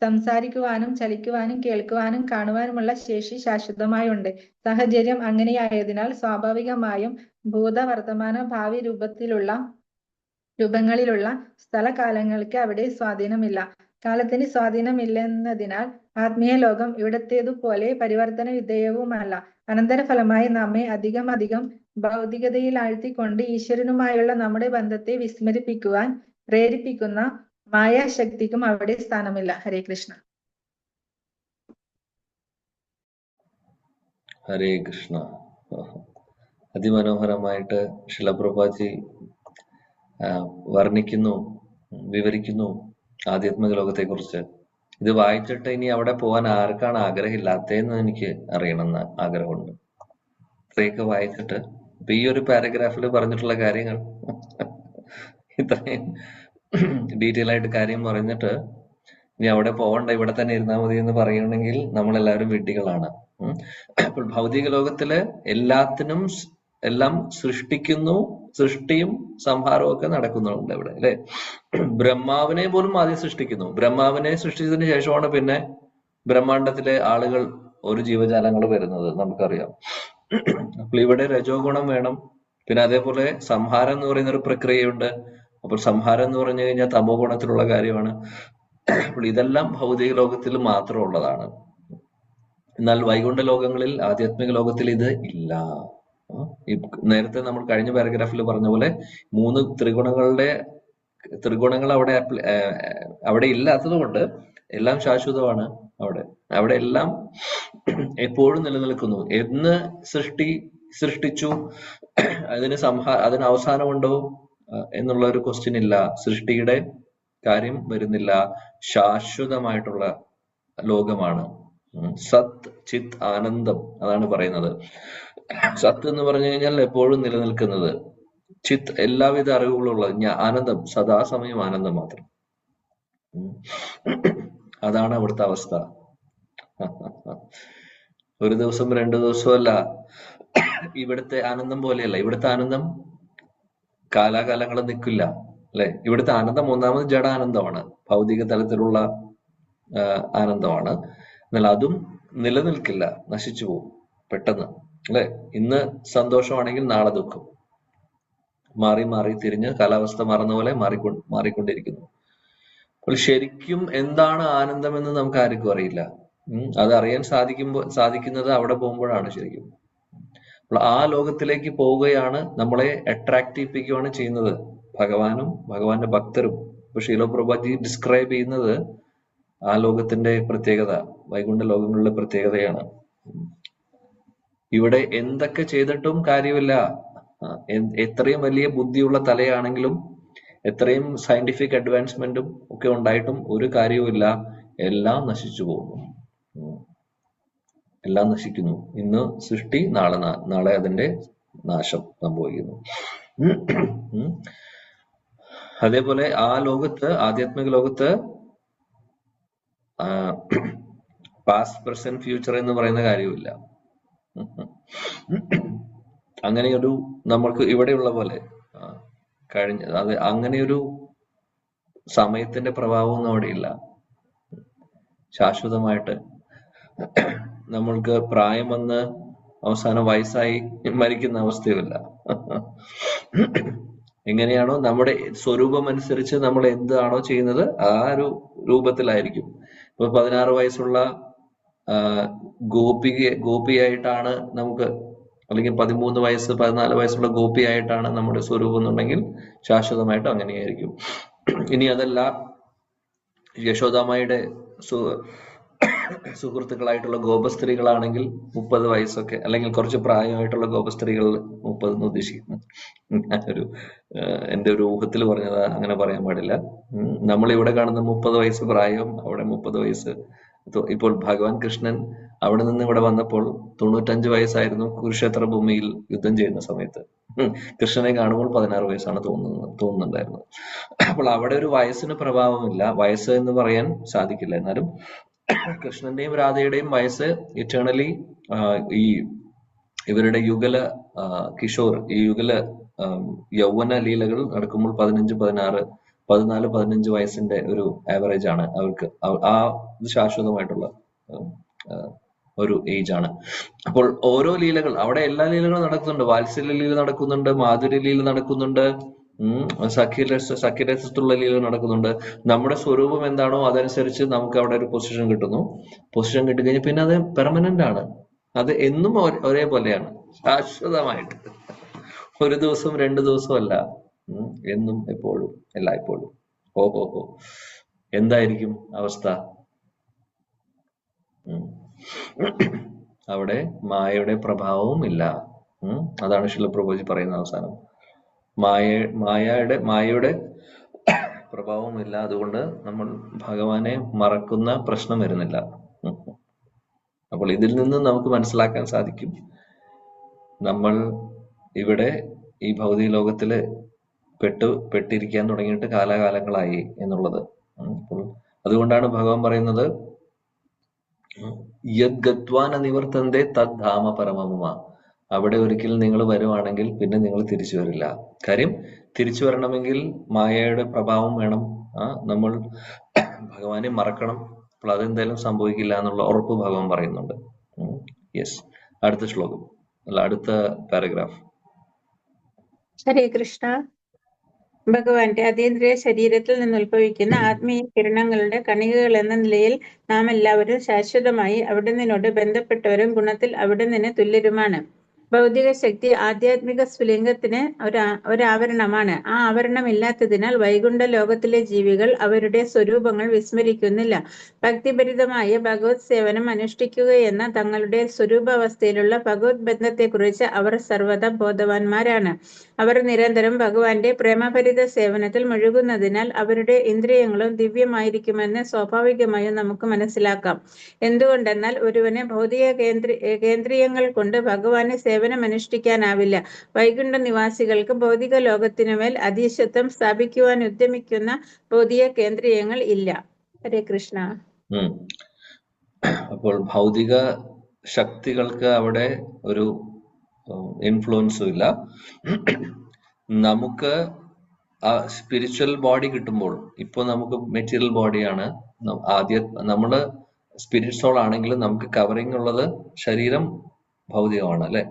Speaker 2: സംസാരിക്കുവാനും ചലിക്കുവാനും കേൾക്കുവാനും കാണുവാനുമുള്ള ശേഷി ശാശ്വതമായുണ്ട്. സാഹചര്യം അങ്ങനെയായതിനാൽ സ്വാഭാവികമായും ഭൂത വർത്തമാന ഭാവി രൂപങ്ങളിലുള്ള സ്ഥലകാലങ്ങൾക്ക് അവിടെ സ്വാധീനമില്ല. കാലത്തിന് സ്വാധീനമില്ലെന്നതിനാൽ ആത്മീയ ലോകം ഇവിടത്തേതുപോലെ പരിവർത്തന വിധേയവുമല്ല. അനന്തരഫലമായി നമ്മെ അധികം ഭൗതികതയിൽ ആഴ്ത്തിക്കൊണ്ട് ഈശ്വരനുമായുള്ള നമ്മുടെ ബന്ധത്തെ വിസ്മരിപ്പിക്കുവാൻ പ്രേരിപ്പിക്കുന്ന മായാശക്തിക്കും അവിടെ സ്ഥാനമില്ല. ഹരേ കൃഷ്ണ.
Speaker 1: ഹരേ കൃഷ്ണ. അതിമനോഹരമായിട്ട് ശില പ്രഭുപാദി വർണ്ണിക്കുന്നു, വിവരിക്കുന്നു ആധ്യാത്മിക ലോകത്തെ കുറിച്ച്. ഇത് വായിച്ചിട്ട് ഇനി അവിടെ പോകാൻ ആർക്കാണ് ആഗ്രഹമില്ലാത്തതെന്ന് എനിക്ക് അറിയണമെന്ന് ആഗ്രഹമുണ്ട്. ഇത്രയൊക്കെ വായിച്ചിട്ട് ഇപ്പൊ ഈ ഒരു പാരഗ്രാഫിൽ പറഞ്ഞിട്ടുള്ള കാര്യങ്ങൾ ഇത്രയും ഡീറ്റെയിൽ ആയിട്ട് കാര്യം പറഞ്ഞിട്ട് ഇനി അവിടെ പോകണ്ട, ഇവിടെ തന്നെ ഇരുന്നാൽ മതി എന്ന് പറയുകയാണെങ്കിൽ നമ്മളെല്ലാവരും വിഡ്ഢികളാണ്. അപ്പോൾ ഭൗതിക ലോകത്തില് എല്ലാം സൃഷ്ടിയും സംഹാരവും ഒക്കെ നടക്കുന്നുണ്ട് ഇവിടെ അല്ലെ. ബ്രഹ്മാവിനെ പോലും ആദ്യം സൃഷ്ടിക്കുന്നു. ബ്രഹ്മാവിനെ സൃഷ്ടിച്ചതിന് ശേഷമാണ് പിന്നെ ബ്രഹ്മാണ്ടത്തിലെ ആളുകൾ, ഒരു ജീവജാലങ്ങൾ വരുന്നത് നമുക്കറിയാം. അപ്പോൾ ഇവിടെ രജോ ഗുണം വേണം. പിന്നെ അതേപോലെ സംഹാരം എന്ന് പറയുന്ന ഒരു പ്രക്രിയയുണ്ട്. അപ്പോൾ സംഹാരം എന്ന് പറഞ്ഞു കഴിഞ്ഞാൽ തമോ ഗുണത്തിലുള്ള കാര്യമാണ്. അപ്പോൾ ഇതെല്ലാം ഭൗതിക ലോകത്തിൽ മാത്രം ഉള്ളതാണ്. എന്നാൽ വൈകുണ്ഠ ലോകങ്ങളിൽ, ആധ്യാത്മിക ലോകത്തിൽ ഇത് ഇല്ല. നേരത്തെ നമ്മൾ കഴിഞ്ഞ പാരഗ്രാഫിൽ പറഞ്ഞ പോലെ 3 ത്രിഗുണങ്ങൾ അവിടെ ഇല്ലാത്തത് കൊണ്ട് എല്ലാം ശാശ്വതമാണ് അവിടെ. അവിടെ എല്ലാം എപ്പോഴും നിലനിൽക്കുന്നു. എന്ന് സൃഷ്ടിച്ചു അതിന് അവസാനമുണ്ടോ എന്നുള്ള ഒരു ക്വസ്റ്റ്യൻ ഇല്ല. സൃഷ്ടിയുടെ കാര്യം വരുന്നില്ല. ശാശ്വതമായിട്ടുള്ള ലോകമാണ്. സത് ചിത് ആനന്ദം, അതാണ് പറയുന്നത്. സത്ത് എന്ന് പറഞ്ഞു കഴിഞ്ഞാൽ എപ്പോഴും നിലനിൽക്കുന്നത്, ചിത്ത് എല്ലാവിധ അറിവുകളുള്ളത്, ആനന്ദം സദാസമയം ആനന്ദം മാത്രം. അതാണ് അവിടുത്തെ അവസ്ഥ. ഒരു ദിവസം 2 ദിവസമല്ല. ഇവിടുത്തെ ആനന്ദം പോലെയല്ല. ഇവിടുത്തെ ആനന്ദം കാലാകാലങ്ങൾ നിൽക്കില്ല, അല്ലെ? ഇവിടുത്തെ ആനന്ദം ഒന്നാമത് ജഡാനന്ദമാണ്, ഭൗതിക തലത്തിലുള്ള ആനന്ദമാണ്. എന്നാൽ അതും നിലനിൽക്കില്ല, നശിച്ചു പോകും പെട്ടെന്ന്, അല്ലെ? ഇന്ന് സന്തോഷമാണെങ്കിൽ നാളെ ദുഃഖം. മാറി മാറി തിരിഞ്ഞ് കാലാവസ്ഥ മാറുന്ന പോലെ മാറിക്കൊണ്ടിരിക്കുന്നു. അപ്പോൾ ശരിക്കും എന്താണ് ആനന്ദം എന്ന് നമുക്ക് ആർക്കും അറിയില്ല. അത് അറിയാൻ സാധിക്കുന്നത് അവിടെ പോകുമ്പോഴാണ് ശരിക്കും. അപ്പോൾ ആ ലോകത്തിലേക്ക് പോവുകയാണ്, നമ്മളെ അട്രാക്ട് ചെയ്യിപ്പിക്കുകയാണ് ചെയ്യുന്നത് ഭഗവാനും ഭഗവാന്റെ ഭക്തരും. ഇപ്പൊ ശീല പ്രഭുജി ഡിസ്ക്രൈബ് ചെയ്യുന്നത് ആ ലോകത്തിന്റെ പ്രത്യേകത, വൈകുണ്ഠ ലോകങ്ങളുടെ പ്രത്യേകതയാണ്. ഇവിടെ എന്തൊക്കെ ചെയ്തിട്ടും കാര്യമില്ല. എത്രയും വലിയ ബുദ്ധിയുള്ള തലയാണെങ്കിലും എത്രയും സയന്റിഫിക് അഡ്വാൻസ്മെന്റും ഒക്കെ ഉണ്ടായിട്ടും ഒരു കാര്യവുമില്ല. എല്ലാം നശിച്ചു പോകുന്നു, എല്ലാം നശിക്കുന്നു. ഇന്ന് സൃഷ്ടി, നാളെ അതിന്റെ നാശം സംഭവിക്കുന്നു. അതേപോലെ ആ ലോകത്ത്, ആധ്യാത്മിക ലോകത്ത് പാസ്റ്റ് പ്രസന്റ് ഫ്യൂച്ചർ എന്ന് പറയുന്ന കാര്യമില്ല. അങ്ങനെയൊരു നമ്മൾക്ക് ഇവിടെയുള്ള പോലെ അങ്ങനെയൊരു സമയത്തിന്റെ പ്രഭാവമൊന്നും അവിടെ ഇല്ല. ശാശ്വതമായിട്ട് നമ്മൾക്ക് പ്രായം വന്ന് അവസാനം വയസ്സായി മരിക്കുന്ന അവസ്ഥയുമില്ല. എങ്ങനെയാണോ നമ്മുടെ സ്വരൂപം അനുസരിച്ച് നമ്മൾ എന്താണോ ചെയ്യുന്നത് ആ ഒരു രൂപത്തിലായിരിക്കും. ഇപ്പൊ 16 വയസ്സുള്ള ഗോപിയായിട്ടാണ് നമുക്ക്, അല്ലെങ്കിൽ 13 വയസ്സ് 14 വയസ്സുള്ള ഗോപിയായിട്ടാണ് നമ്മുടെ സ്വരൂപം എന്നുണ്ടെങ്കിൽ ശാശ്വതമായിട്ട് അങ്ങനെയായിരിക്കും. ഇനി അതല്ല, യശോദാമ്മയുടെ സുഹൃത്തുക്കളായിട്ടുള്ള ഗോപസ്ത്രീകളാണെങ്കിൽ 30 വയസ്സൊക്കെ, അല്ലെങ്കിൽ കുറച്ച് പ്രായമായിട്ടുള്ള ഗോപസ്ത്രീകൾ 30 എന്ന് ഉദ്ദേശിക്കുന്നു. ഞാനൊരു എന്റെ ഒരു ഊഹത്തിൽ പറഞ്ഞത്, അങ്ങനെ പറയാൻ പാടില്ല. നമ്മൾ ഇവിടെ കാണുന്ന 30 വയസ്സ് പ്രായം, അവിടെ 30 വയസ്സ്. ഇപ്പോൾ ഭഗവാൻ കൃഷ്ണൻ അവിടെ നിന്ന് ഇവിടെ വന്നപ്പോൾ 95 വയസ്സായിരുന്നു കുരുക്ഷേത്ര ഭൂമിയിൽ യുദ്ധം ചെയ്യുന്ന സമയത്ത്. കൃഷ്ണനെ കാണുമ്പോൾ 16 വയസ്സാണ് തോന്നുന്നുണ്ടായിരുന്നത്. അപ്പോൾ അവിടെ ഒരു വയസ്സിന് പ്രഭാവമില്ല, വയസ്സ് എന്ന് പറയാൻ സാധിക്കില്ല. എന്നാലും കൃഷ്ണന്റെയും രാധയുടെയും വയസ്സ് ഇറ്റേണലി ഈ ഇവരുടെ യുഗല കിഷോർ, ഈ യുഗല യൗവന ലീലകൾ നടക്കുമ്പോൾ 15, 16, 14, 15 വയസ്സിന്റെ ഒരു ആവറേജ് ആണ് അവർക്ക്. ആ ഇത് ശാശ്വതമായിട്ടുള്ള ഒരു ഏജ് ആണ്. അപ്പോൾ ഓരോ ലീലകൾ, അവിടെ എല്ലാ ലീലകളും നടക്കുന്നുണ്ട്. വാത്സല്യ ലീല നടക്കുന്നുണ്ട്, മാധുര്യ ലീല നടക്കുന്നുണ്ട്, സഖ്യരസത്തുള്ള ലീല നടക്കുന്നുണ്ട്. നമ്മുടെ സ്വരൂപം എന്താണോ അതനുസരിച്ച് നമുക്ക് അവിടെ ഒരു പൊസിഷൻ കിട്ടുന്നു. പൊസിഷൻ കിട്ടിക്കഴിഞ്ഞാൽ പിന്നെ അത് പെർമനന്റ് ആണ്. അത് എന്നും ഒരേപോലെയാണ്, ശാശ്വതമായിട്ട്. ഒരു ദിവസം 2 ദിവസം അല്ല, എന്നും എപ്പോഴും എല്ലായ്പ്പോഴും. ഓഹോ, എന്തായിരിക്കും അവസ്ഥ? അവിടെ മായയുടെ പ്രഭാവവും ഇല്ല. അതാണ് ശീല പ്രഭുജി പറയുന്ന അവസാനം. മായയുടെ പ്രഭാവവും ഇല്ല. അതുകൊണ്ട് നമ്മൾ ഭഗവാനെ മറക്കുന്ന പ്രശ്നം വരുന്നില്ല. അപ്പോൾ ഇതിൽ നിന്ന് നമുക്ക് മനസ്സിലാക്കാൻ സാധിക്കും, നമ്മൾ ഇവിടെ ഈ ഭൗതിക ലോകത്തില് പെട്ടിരിക്കാൻ തുടങ്ങിയിട്ട് കാലാകാലങ്ങളായി എന്നുള്ളത്. അപ്പോൾ അതുകൊണ്ടാണ് ഭഗവാൻ പറയുന്നത്, യദ് ഗത്വാന നിവർത്തന്തേ തദ് ധാമ പരമമ. അവിടെ ഒരിക്കൽ നിങ്ങൾ വരുവാണെങ്കിൽ പിന്നെ നിങ്ങൾ തിരിച്ചു വരില്ല. കാര്യം, തിരിച്ചു വരണമെങ്കിൽ മായയുടെ പ്രഭാവം വേണം. നമ്മൾ ഭഗവാനെ മറക്കണം. അപ്പോൾ അതെന്തായാലും സംഭവിക്കില്ല എന്നുള്ള ഉറപ്പ് ഭഗവാൻ പറയുന്നുണ്ട്. യെസ്, അടുത്ത ശ്ലോകം, അല്ല അടുത്ത പാരഗ്രാഫ്.
Speaker 4: ഹരേ കൃഷ്ണ. ഭഗവാന്റെ അതീന്ദ്രിയ ശരീരത്തിൽ നിന്നുത്ഭവിക്കുന്ന ആത്മീയ കിരണങ്ങളുടെ കണികകൾ എന്ന നിലയിൽ നാം എല്ലാവരും ശാശ്വതമായി അവിടുന്നിനോട് ബന്ധപ്പെട്ടവരും ഗുണത്തിൽ അവിടുന്നിന് തുല്യരുമാണ്. ഭൗതിക ശക്തി ആധ്യാത്മിക സ്ഫുലിംഗത്തിന് ഒരാവരണമാണ്. ആ ആവരണമില്ലാത്തതിനാൽ വൈകുണ്ഠ ലോകത്തിലെ ജീവികൾ അവരുടെ സ്വരൂപങ്ങൾ വിസ്മരിക്കുന്നില്ല. ഭക്തിഭരിതമായ ഭഗവത് സേവനം അനുഷ്ഠിക്കുകയെന്ന തങ്ങളുടെ സ്വരൂപാവസ്ഥയിലുള്ള ഭഗവത് ബന്ധത്തെക്കുറിച്ച് അവർ സർവ്വദാ ബോധവാന്മാരാണ്. അവർ നിരന്തരം ഭഗവാന്റെ പ്രേമഭരിത സേവനത്തിൽ മുഴുകുന്നതിനാൽ അവരുടെ ഇന്ദ്രിയങ്ങളും ദിവ്യമായിരിക്കുമെന്ന് സ്വാഭാവികമായും നമുക്ക് മനസ്സിലാക്കാം. എന്തുകൊണ്ടെന്നാൽ ഒരുവന് ഭൗതിക കേന്ദ്രീയങ്ങൾ കൊണ്ട് ഭഗവാനെ സേവനമനുഷ്ഠിക്കാനാവില്ല. വൈകുണ്ഠ നിവാസികൾക്ക് ഭൗതിക ലോകത്തിനുമേൽ അധീശത്വം സ്ഥാപിക്കുവാൻ ഉദ്യമിക്കുന്ന ഭൗതിക കേന്ദ്രീയങ്ങൾ ഇല്ല. ഹരേ കൃഷ്ണ.
Speaker 1: അപ്പോൾ ഭൗതിക ശക്തികൾക്ക് അവിടെ ഒരു ഇൻഫ്ലുവൻസും ഇല്ല. നമുക്ക് ആ സ്പിരിച്വൽ ബോഡി കിട്ടുമ്പോൾ, ഇപ്പോൾ നമുക്ക് മെറ്റീരിയൽ ബോഡിയാണ്, നമ്മള് സ്പിരിറ്റ് സോൾ ആണെങ്കിലും നമുക്ക് കവറിങ് ഉള്ളത് ശരീരം ഭൗതികമാണ് അല്ലെ.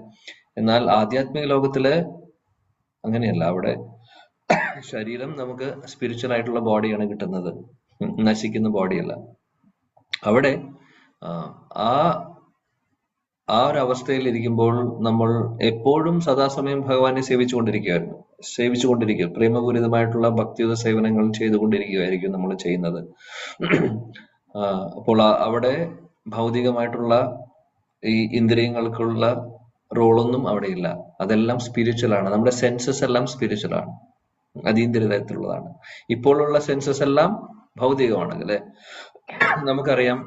Speaker 1: എന്നാൽ ആധ്യാത്മിക ലോകത്തില് അങ്ങനെയല്ല. അവിടെ ശരീരം നമുക്ക് സ്പിരിച്വൽ ആയിട്ടുള്ള ബോഡിയാണ് കിട്ടുന്നത്, നശിക്കുന്ന ബോഡിയല്ല. അവിടെ ആ ഒരു അവസ്ഥയിൽ ഇരിക്കുമ്പോൾ നമ്മൾ എപ്പോഴും സദാസമയം ഭഗവാനെ സേവിച്ചുകൊണ്ടിരിക്കുക, പ്രേമപൂരിതമായിട്ടുള്ള ഭക്തിയുത സേവനങ്ങൾ ചെയ്തുകൊണ്ടിരിക്കുകയായിരിക്കും നമ്മൾ ചെയ്യുന്നത്. അപ്പോൾ അവിടെ ഭൗതികമായിട്ടുള്ള ഈ ഇന്ദ്രിയങ്ങൾക്കുള്ള റോളൊന്നും അവിടെ ഇല്ല. അതെല്ലാം സ്പിരിച്വൽ ആണ്. നമ്മുടെ സെൻസസ് എല്ലാം സ്പിരിച്വൽ ആണ്, അതീന്ദ്രിയ തരത്തിലുള്ളതാണ്. ഇപ്പോഴുള്ള സെൻസസ് എല്ലാം ഭൗതികമാണ് അല്ലെ. നമുക്കറിയാം,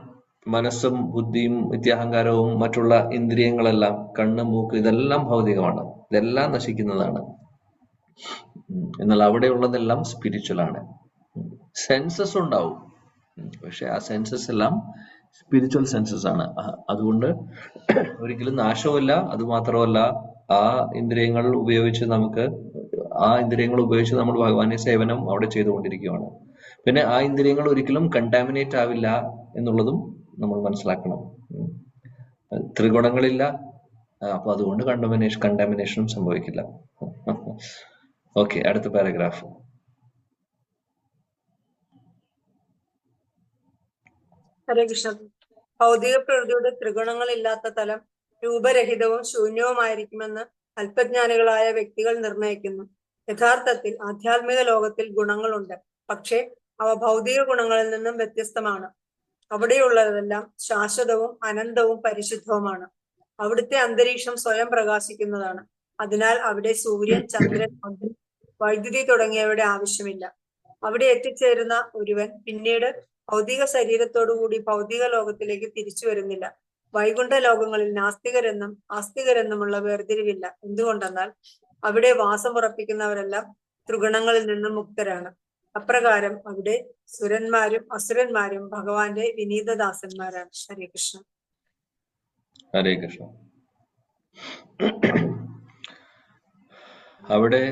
Speaker 1: മനസ്സും ബുദ്ധിയും നിത്യാഹങ്കാരവും മറ്റുള്ള ഇന്ദ്രിയങ്ങളെല്ലാം, കണ്ണ്, മൂക്ക്, ഇതെല്ലാം ഭൗതികമാണ്, ഇതെല്ലാം നശിക്കുന്നതാണ്. എന്നാൽ അവിടെയുള്ളതെല്ലാം സ്പിരിച്വൽ ആണ്. സെൻസസ് ഉണ്ടാവും, പക്ഷെ ആ സെൻസസ് എല്ലാം സ്പിരിച്വൽ സെൻസസ് ആണ്. അതുകൊണ്ട് ഒരിക്കലും നാശവുമില്ല. അതുമാത്രമല്ല, ആ ഇന്ദ്രിയങ്ങൾ ഉപയോഗിച്ച് നമ്മൾ ഭഗവാന്റെ സേവനം അവിടെ ചെയ്തുകൊണ്ടിരിക്കുകയാണ്. പിന്നെ ആ ഇന്ദ്രിയങ്ങൾ ഒരിക്കലും കണ്ടാമിനേറ്റ് ആവില്ല എന്നുള്ളതും നമ്മൾ മനസ്സിലാക്കണം. ത്രിഗുണങ്ങളില്ല, അപ്പൊ അതുകൊണ്ട് കണ്ടാമിനേഷനും സംഭവിക്കില്ല. ഓക്കെ, അടുത്ത പാരഗ്രാഫ്.
Speaker 3: ഹരേ കൃഷ്ണ. ഭൗതിക പ്രകൃതിയുടെ ത്രിഗുണങ്ങളില്ലാത്ത തലം രൂപരഹിതവും ശൂന്യവുമായിരിക്കുമെന്ന് അല്പജ്ഞാനികളായ വ്യക്തികൾ നിർണയിക്കുന്നു. യഥാർത്ഥത്തിൽ ആധ്യാത്മിക ലോകത്തിൽ ഗുണങ്ങളുണ്ട്, പക്ഷേ അവ ഭൗതിക ഗുണങ്ങളിൽ നിന്നും വ്യത്യസ്തമാണ്. അവിടെയുള്ളതെല്ലാം ശാശ്വതവും അനന്തവും പരിശുദ്ധവുമാണ്. അവിടുത്തെ അന്തരീക്ഷം സ്വയം പ്രകാശിക്കുന്നതാണ്. അതിനാൽ അവിടെ സൂര്യൻ, ചന്ദ്രൻ, വൈദ്യുതി തുടങ്ങിയവയുടെ ആവശ്യമില്ല. അവിടെ എത്തിച്ചേരുന്ന ഒരുവൻ പിന്നീട് ഭൗതിക ശരീരത്തോടുകൂടി ഭൗതിക ലോകത്തിലേക്ക് തിരിച്ചു വരുന്നില്ല. വൈകുണ്ഠ ലോകങ്ങളിൽ നാസ്തികരെന്നും ആസ്തികരെന്നുമുള്ള വേർതിരിവില്ല. എന്തുകൊണ്ടെന്നാൽ അവിടെ വാസമുറപ്പിക്കുന്നവരെല്ലാം ത്രിഗുണങ്ങളിൽ നിന്നും മുക്തരാണ്. അപ്രകാരം അവിടെ സുരന്മാരും അസുരന്മാരും ഭഗവാന്റെ വിനീതദാസന്മാരാണ്. ഹരേ കൃഷ്ണ.
Speaker 1: ഹരേ കൃഷ്ണ. അവിടെ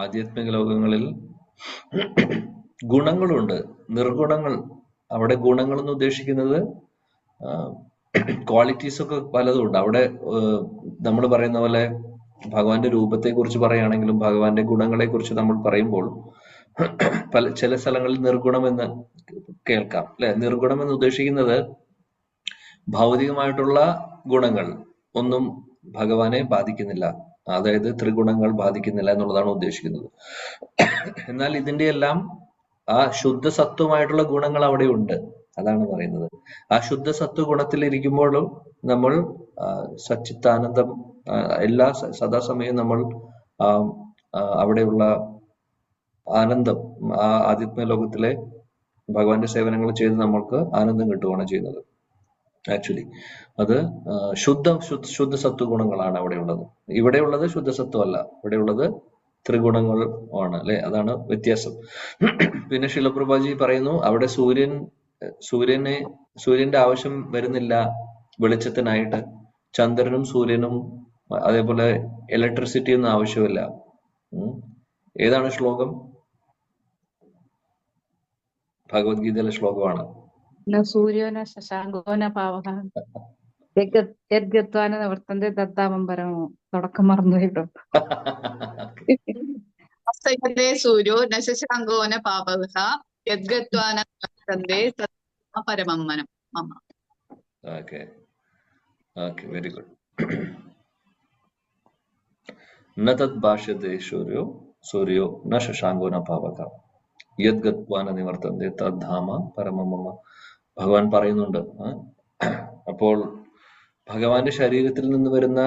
Speaker 1: ആധ്യാത്മിക ലോകങ്ങളിൽ ഗുണങ്ങളുണ്ട്, നിർഗുണങ്ങൾ. അവിടെ ഗുണങ്ങൾ എന്ന് ഉദ്ദേശിക്കുന്നത് ക്വാളിറ്റീസ് ഒക്കെ പലതും ഉണ്ട്. അവിടെ നമ്മൾ പറയുന്ന പോലെ ഭഗവാന്റെ രൂപത്തെ കുറിച്ച് പറയുകയാണെങ്കിലും ഭഗവാന്റെ ഗുണങ്ങളെ കുറിച്ച് നമ്മൾ പറയുമ്പോൾ ചില സ്ഥലങ്ങളിൽ നിർഗുണമെന്ന് കേൾക്കാം അല്ലെ. നിർഗുണം എന്ന് ഉദ്ദേശിക്കുന്നത് ഭൗതികമായിട്ടുള്ള ഗുണങ്ങൾ ഒന്നും ഭഗവാനെ ബാധിക്കുന്നില്ല, അതായത് ത്രിഗുണങ്ങൾ ബാധിക്കുന്നില്ല എന്നുള്ളതാണ് ഉദ്ദേശിക്കുന്നത്. എന്നാൽ ഇതിന്റെ എല്ലാം ആ ശുദ്ധസത്വമായിട്ടുള്ള ഗുണങ്ങൾ അവിടെ ഉണ്ട്, അതാണ് പറയുന്നത്. ആ ശുദ്ധസത്വ ഗുണത്തിൽ ഇരിക്കുമ്പോഴും നമ്മൾ സച്ചിത്താനന്ദം എല്ലാ സദാസമയം നമ്മൾ അവിടെയുള്ള ആനന്ദം, ആ ആധ്യാത്മിക ലോകത്തിലെ ഭഗവാന്റെ സേവനങ്ങൾ ചെയ്ത് നമ്മൾക്ക് ആനന്ദം കിട്ടുകയാണ് ചെയ്യുന്നത്. ആക്ച്വലി അത് ശുദ്ധസത്വ ഗുണങ്ങളാണ് അവിടെയുള്ളത്. ഇവിടെയുള്ളത് ശുദ്ധസത്വമല്ല, ഇവിടെയുള്ളത് ത്രിഗുണങ്ങൾ ആണ് അല്ലെ. അതാണ് വ്യത്യാസം. പിന്നെ ശിലപ്രഭാജി പറയുന്നു, അവിടെ സൂര്യന്റെ ആവശ്യം വരുന്നില്ല വെളിച്ചത്തിനായിട്ട്. ചന്ദ്രനും സൂര്യനും അതേപോലെ ഇലക്ട്രിസിറ്റി ഒന്നും ആവശ്യമില്ല. ഏതാണ് ശ്ലോകം? ഭഗവത്ഗീതയിലെ ശ്ലോകമാണ്.
Speaker 2: സൂര്യോന ശശാങ്കോന പാവഹ യദ്ഗത്വാന നിവർത്തന്തെ തദ്ധാമം പരമോ. തുടക്കം മറന്നുപോയിട്ടോ.
Speaker 5: സൂര്യോ ന ശശാങ്കോന പാവഹ യദ്ഗത്വാന നിവർത്തന്തെ തദ്ധാമ പരമം മമ.
Speaker 1: Okay, very good. ന തത് ഭാഷ്യത്തെ സൂര്യോ ന ശശാങ്കോ ന പാവക യത് ഗത്വാന നിവർത്തന്തെ തദ്ധാമ പരമമമ. ഭഗവാൻ പറയുന്നുണ്ട്. അപ്പോൾ ഭഗവാന്റെ ശരീരത്തിൽ നിന്ന് വരുന്ന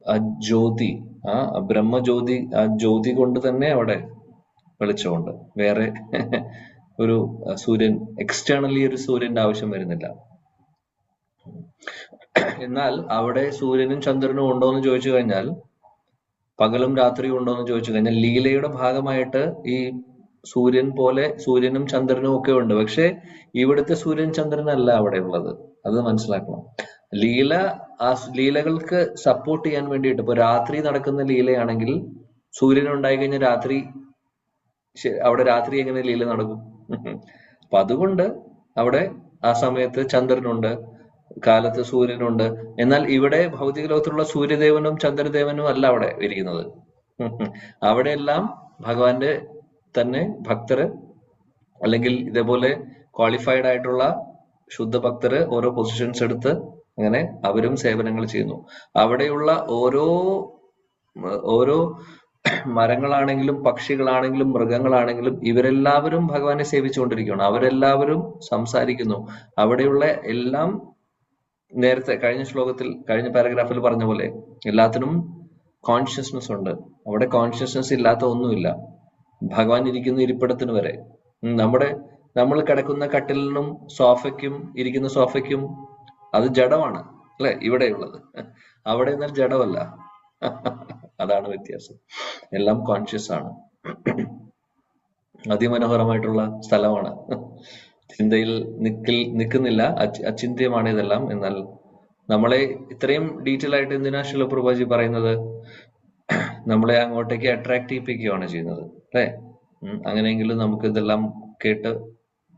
Speaker 1: ആ ജ്യോതി, ആ ബ്രഹ്മജ്യോതി, ആ ജ്യോതി കൊണ്ട് തന്നെ അവിടെ വെളിച്ചമുണ്ട്. വേറെ ഒരു സൂര്യൻ, എക്സ്റ്റേണലി ഒരു സൂര്യന്റെ ആവശ്യം വരുന്നില്ല. എന്നാൽ അവിടെ സൂര്യനും ചന്ദ്രനും ഉണ്ടോ എന്ന് ചോദിച്ചു കഴിഞ്ഞാൽ, പകലും രാത്രിയും ഉണ്ടോ എന്ന് ചോദിച്ചു കഴിഞ്ഞാൽ, ലീലയുടെ ഭാഗമായിട്ട് ഈ സൂര്യൻ പോലെ സൂര്യനും ചന്ദ്രനും ഒക്കെ ഉണ്ട്. പക്ഷെ ഇവിടുത്തെ സൂര്യൻ ചന്ദ്രനല്ല അവിടെ ഉള്ളത്. അത് മനസ്സിലാക്കണം. ആ ലീലകൾക്ക് സപ്പോർട്ട് ചെയ്യാൻ വേണ്ടിയിട്ട്, ഇപ്പൊ രാത്രി നടക്കുന്ന ലീലയാണെങ്കിൽ സൂര്യൻ ഉണ്ടായി കഴിഞ്ഞാൽ അവിടെ രാത്രി എങ്ങനെ ലീല നടക്കും? അപ്പൊ അതുകൊണ്ട് അവിടെ ആ സമയത്ത് ചന്ദ്രനുണ്ട്, കാലത്ത് സൂര്യനുണ്ട്. എന്നാൽ ഇവിടെ ഭൗതിക ലോകത്തിലുള്ള സൂര്യദേവനും ചന്ദ്രദേവനും അല്ല അവിടെ ഇരിക്കുന്നത്. അവിടെയെല്ലാം ഭഗവാന്റെ തന്നെ ഭക്തര്, അല്ലെങ്കിൽ ഇതേപോലെ ക്വാളിഫൈഡ് ആയിട്ടുള്ള ശുദ്ധ ഭക്തര് ഓരോ പൊസിഷൻസ് എടുത്ത് അങ്ങനെ അവരും സേവനങ്ങൾ ചെയ്യുന്നു. അവിടെയുള്ള ഓരോ മരങ്ങളാണെങ്കിലും പക്ഷികളാണെങ്കിലും മൃഗങ്ങളാണെങ്കിലും ഇവരെല്ലാവരും ഭഗവാനെ സേവിച്ചുകൊണ്ടിരിക്കുകയാണ്. അവരെല്ലാവരും സംസാരിക്കുന്നു. അവിടെയുള്ള എല്ലാം നേരത്തെ കഴിഞ്ഞ പാരഗ്രാഫിൽ പറഞ്ഞ പോലെ എല്ലാത്തിനും കോൺഷ്യസ്നെസ് ഉണ്ട്. അവിടെ കോൺഷ്യസ്നെസ് ഇല്ലാത്ത ഒന്നുമില്ല. ഭഗവാൻ ഇരിക്കുന്ന ഇരിപ്പിടത്തിന് വരെ, നമ്മൾ കിടക്കുന്ന കട്ടിലിനും ഇരിക്കുന്ന സോഫയ്ക്കും അത് ജഡമാണ് അല്ലെ ഇവിടെയുള്ളത്. അവിടെ എന്നാൽ ജഡമല്ല. അതാണ് വ്യത്യാസം. എല്ലാം കോൺഷ്യസ് ആണ്. അതിമനോഹരമായിട്ടുള്ള സ്ഥലമാണ്. ചിന്തയിൽ നിൽക്കുന്നില്ല, അചിന്ത്യമാണ് ഇതെല്ലാം. എന്നാൽ നമ്മളെ ഇത്രയും ഡീറ്റെയിൽ ആയിട്ട് എന്തിനാ ശില പ്രഭുജി പറയുന്നത്? നമ്മളെ അങ്ങോട്ടേക്ക് അട്രാക്ട് ചെയ്യിപ്പിക്കുകയാണ് ചെയ്യുന്നത് അല്ലെ. അങ്ങനെയെങ്കിലും നമുക്ക് ഇതെല്ലാം കേട്ട്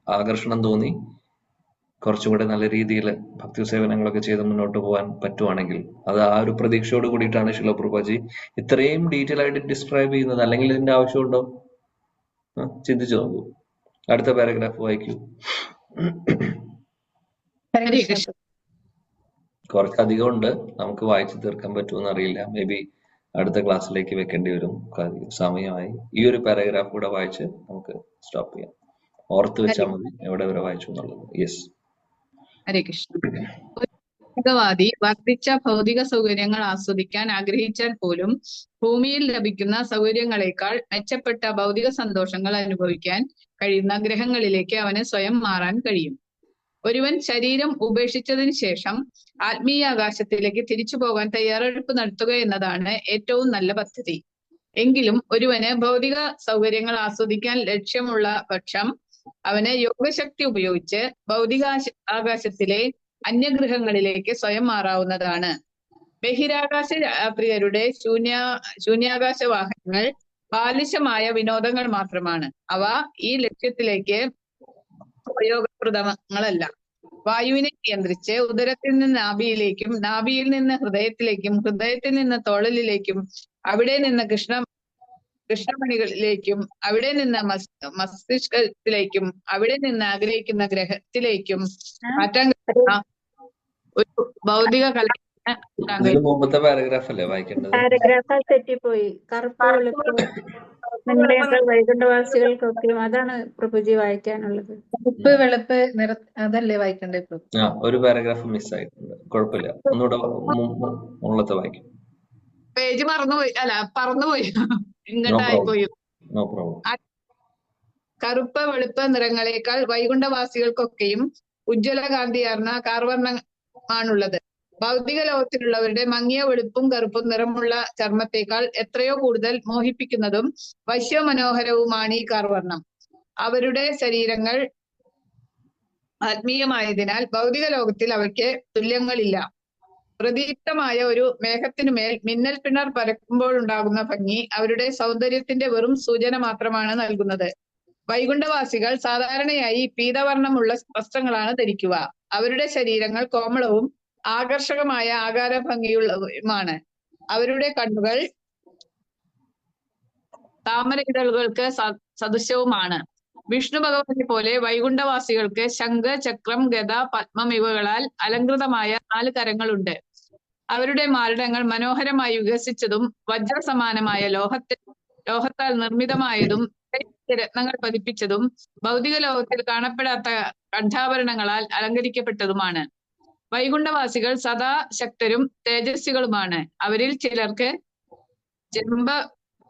Speaker 1: ആകർഷണം തോന്നി കുറച്ചും കൂടെ നല്ല രീതിയിൽ ഭക്തി സേവനങ്ങളൊക്കെ ചെയ്ത് മുന്നോട്ട് പോകാൻ പറ്റുവാണെങ്കിൽ, അത് ആ ഒരു പ്രതീക്ഷയോട് കൂടിയിട്ടാണ് ശില പ്രഭുജി ഇത്രയും ഡീറ്റെയിൽ ആയിട്ട് ഡിസ്ക്രൈബ് ചെയ്യുന്നത്. അല്ലെങ്കിൽ ഇതിന്റെ ആവശ്യമുണ്ടോ? ചിന്തിച്ചു നോക്കൂ. അടുത്ത പാരഗ്രാഫ് വായിക്കൂ. കുറച്ചധികം ഉണ്ട്, നമുക്ക് വായിച്ചു തീർക്കാൻ പറ്റുമെന്ന് അറിയില്ല. മേ ബി അടുത്ത ക്ലാസ്സിലേക്ക് വെക്കേണ്ടി വരും, സമയമായി. ഈ ഒരു പാരഗ്രാഫ് കൂടെ വായിച്ച് നമുക്ക് സ്റ്റോപ്പ് ചെയ്യാം. ഓർത്ത് വെച്ചാൽ മതി എവിടെ വരെ വായിച്ചു എന്നുള്ളത്. യെസ്.
Speaker 5: ഹരേ കൃഷ്ണ. ഭൗതികവാദി വർദ്ധിച്ച ഭൗതിക സൗകര്യങ്ങൾ ആസ്വദിക്കാൻ ആഗ്രഹിച്ചാൽ പോലും ഭൂമിയിൽ ലഭിക്കുന്ന സൗകര്യങ്ങളെക്കാൾ മെച്ചപ്പെട്ട ഭൗതിക സന്തോഷങ്ങൾ അനുഭവിക്കാൻ കഴിയുന്ന ഗ്രഹങ്ങളിലേക്ക് അവന് സ്വയം മാറാൻ കഴിയും. ഒരുവൻ ശരീരം ഉപേക്ഷിച്ചതിന് ശേഷം ആത്മീയ ആകാശത്തിലേക്ക് തിരിച്ചു പോകാൻ തയ്യാറെടുപ്പ് നടത്തുക എന്നതാണ് ഏറ്റവും നല്ല പദ്ധതി. എങ്കിലും ഒരുവന് ഭൗതിക സൗകര്യങ്ങൾ ആസ്വദിക്കാൻ ലക്ഷ്യമുള്ള പക്ഷം അവന് യോഗശക്തി ഉപയോഗിച്ച് ഭൗതിക ആകാശത്തിലെ അന്യഗ്രഹങ്ങളിലേക്ക് സ്വയം മാറാവുന്നതാണ്. ബഹിരാകാശ യാത്രികരുടെ ശൂന്യാകാശ വാഹനങ്ങൾ ബാലിശമായ വിനോദങ്ങൾ മാത്രമാണ്. അവ ഈ ലക്ഷ്യത്തിലേക്ക് ഉപയോഗപ്രദങ്ങളല്ല. വായുവിനെ നിയന്ത്രിച്ച് ഉദരത്തിൽ നിന്ന് നാഭിയിലേക്കും, നാഭിയിൽ നിന്ന് ഹൃദയത്തിലേക്കും, ഹൃദയത്തിൽ നിന്ന് തോളലിലേക്കും, അവിടെ നിന്ന് കൃഷ്ണമണികളിലേക്കും, അവിടെ നിന്ന് മസ്തിഷ്കത്തിലേക്കും, അവിടെ നിന്ന് ആഗ്രഹിക്കുന്ന ഗ്രഹത്തിലേക്കും മാറ്റാൻ കഴിയുന്ന ഒരു ഭൗതിക കല.
Speaker 1: മുമ്പത്തെ പാരഗ്രാഫ് അല്ലേ വായിക്കേണ്ടത്?
Speaker 4: പാരഗ്രാഫ് തെറ്റിപ്പോയി. കറുപ്പ് വെളുപ്പ് നിങ്ങളെയൊക്കെ വൈകുണ്ഠവാസികൾക്കൊക്കെ അതാണ് പ്രഭുജി വായിക്കാനുള്ളത്.
Speaker 2: കറുപ്പ് വെളുപ്പ് അതല്ലേ വായിക്കണ്ടേ പ്രഭു?
Speaker 1: ഒരു പാരഗ്രാഫ് മിസ് ആയിട്ടുണ്ട്. കുഴപ്പമില്ല, ഒന്നുകൂടെ മുകളിലത്തെ വായിക്കും.
Speaker 5: പേജ് മറന്നുപോയി, അല്ല പറന്നുപോയി, ഇങ്ങോട്ടായിപ്പോയി.
Speaker 1: No problem.
Speaker 5: കറുപ്പ് വെളുപ്പ് നിറങ്ങളെക്കാൾ വൈകുണ്ഠവാസികൾക്കൊക്കെയും ഉജ്ജ്വല കാന്തിയാർന്ന കാർവർണ്ണമാണുള്ളത്. ഭൗതിക ലോകത്തിലുള്ളവരുടെ മങ്ങിയ വെളുപ്പും കറുപ്പും നിറമുള്ള ചർമ്മത്തേക്കാൾ എത്രയോ കൂടുതൽ മോഹിപ്പിക്കുന്നതും വശ്യമനോഹരവുമാണ് ഈ കാർവർണ്ണം. അവരുടെ ശരീരങ്ങൾ ആത്മീയമായതിനാൽ ഭൗതിക ലോകത്തിൽ അവയ്ക്ക് തുല്യങ്ങളില്ല. പ്രദീപ്തമായ ഒരു മേഘത്തിനുമേൽ മിന്നൽ പിണർ പരക്കുമ്പോഴുണ്ടാകുന്ന ഭംഗി അവരുടെ സൗന്ദര്യത്തിന്റെ വെറും സൂചന മാത്രമാണ് നൽകുന്നത്. വൈകുണ്ഠവാസികൾ സാധാരണയായി പീതവർണ്ണമുള്ള വസ്ത്രങ്ങളാണ് ധരിക്കുക. അവരുടെ ശരീരങ്ങൾ കോമളവും ആകർഷകമായ ആകാരഭംഗിയുള്ളതുമാണ്. അവരുടെ കണ്ണുകൾ താമര ഇതളുകൾക്ക് സദൃശവുമാണ്. വിഷ്ണു ഭഗവാനെ പോലെ വൈകുണ്ഠവാസികൾക്ക് ശംഖ്, ചക്രം, ഗദ, പത്മം ഇവകളാൽ അലങ്കൃതമായ 4 കരങ്ങളുണ്ട്. അവരുടെ മാറിടങ്ങൾ മനോഹരമായി വികസിച്ചതും വജ്രസമാനമായ ലോഹത്താൽ നിർമ്മിതമായതും രത്നങ്ങൾ പതിപ്പിച്ചതും ഭൗതിക ലോകത്തിൽ കാണപ്പെടാത്ത കണ്ഠാഭരണങ്ങളാൽ അലങ്കരിക്കപ്പെട്ടതുമാണ്. വൈകുണ്ഠവാസികൾ സദാ ശക്തരും തേജസ്വികളുമാണ്. അവരിൽ ചിലർക്ക്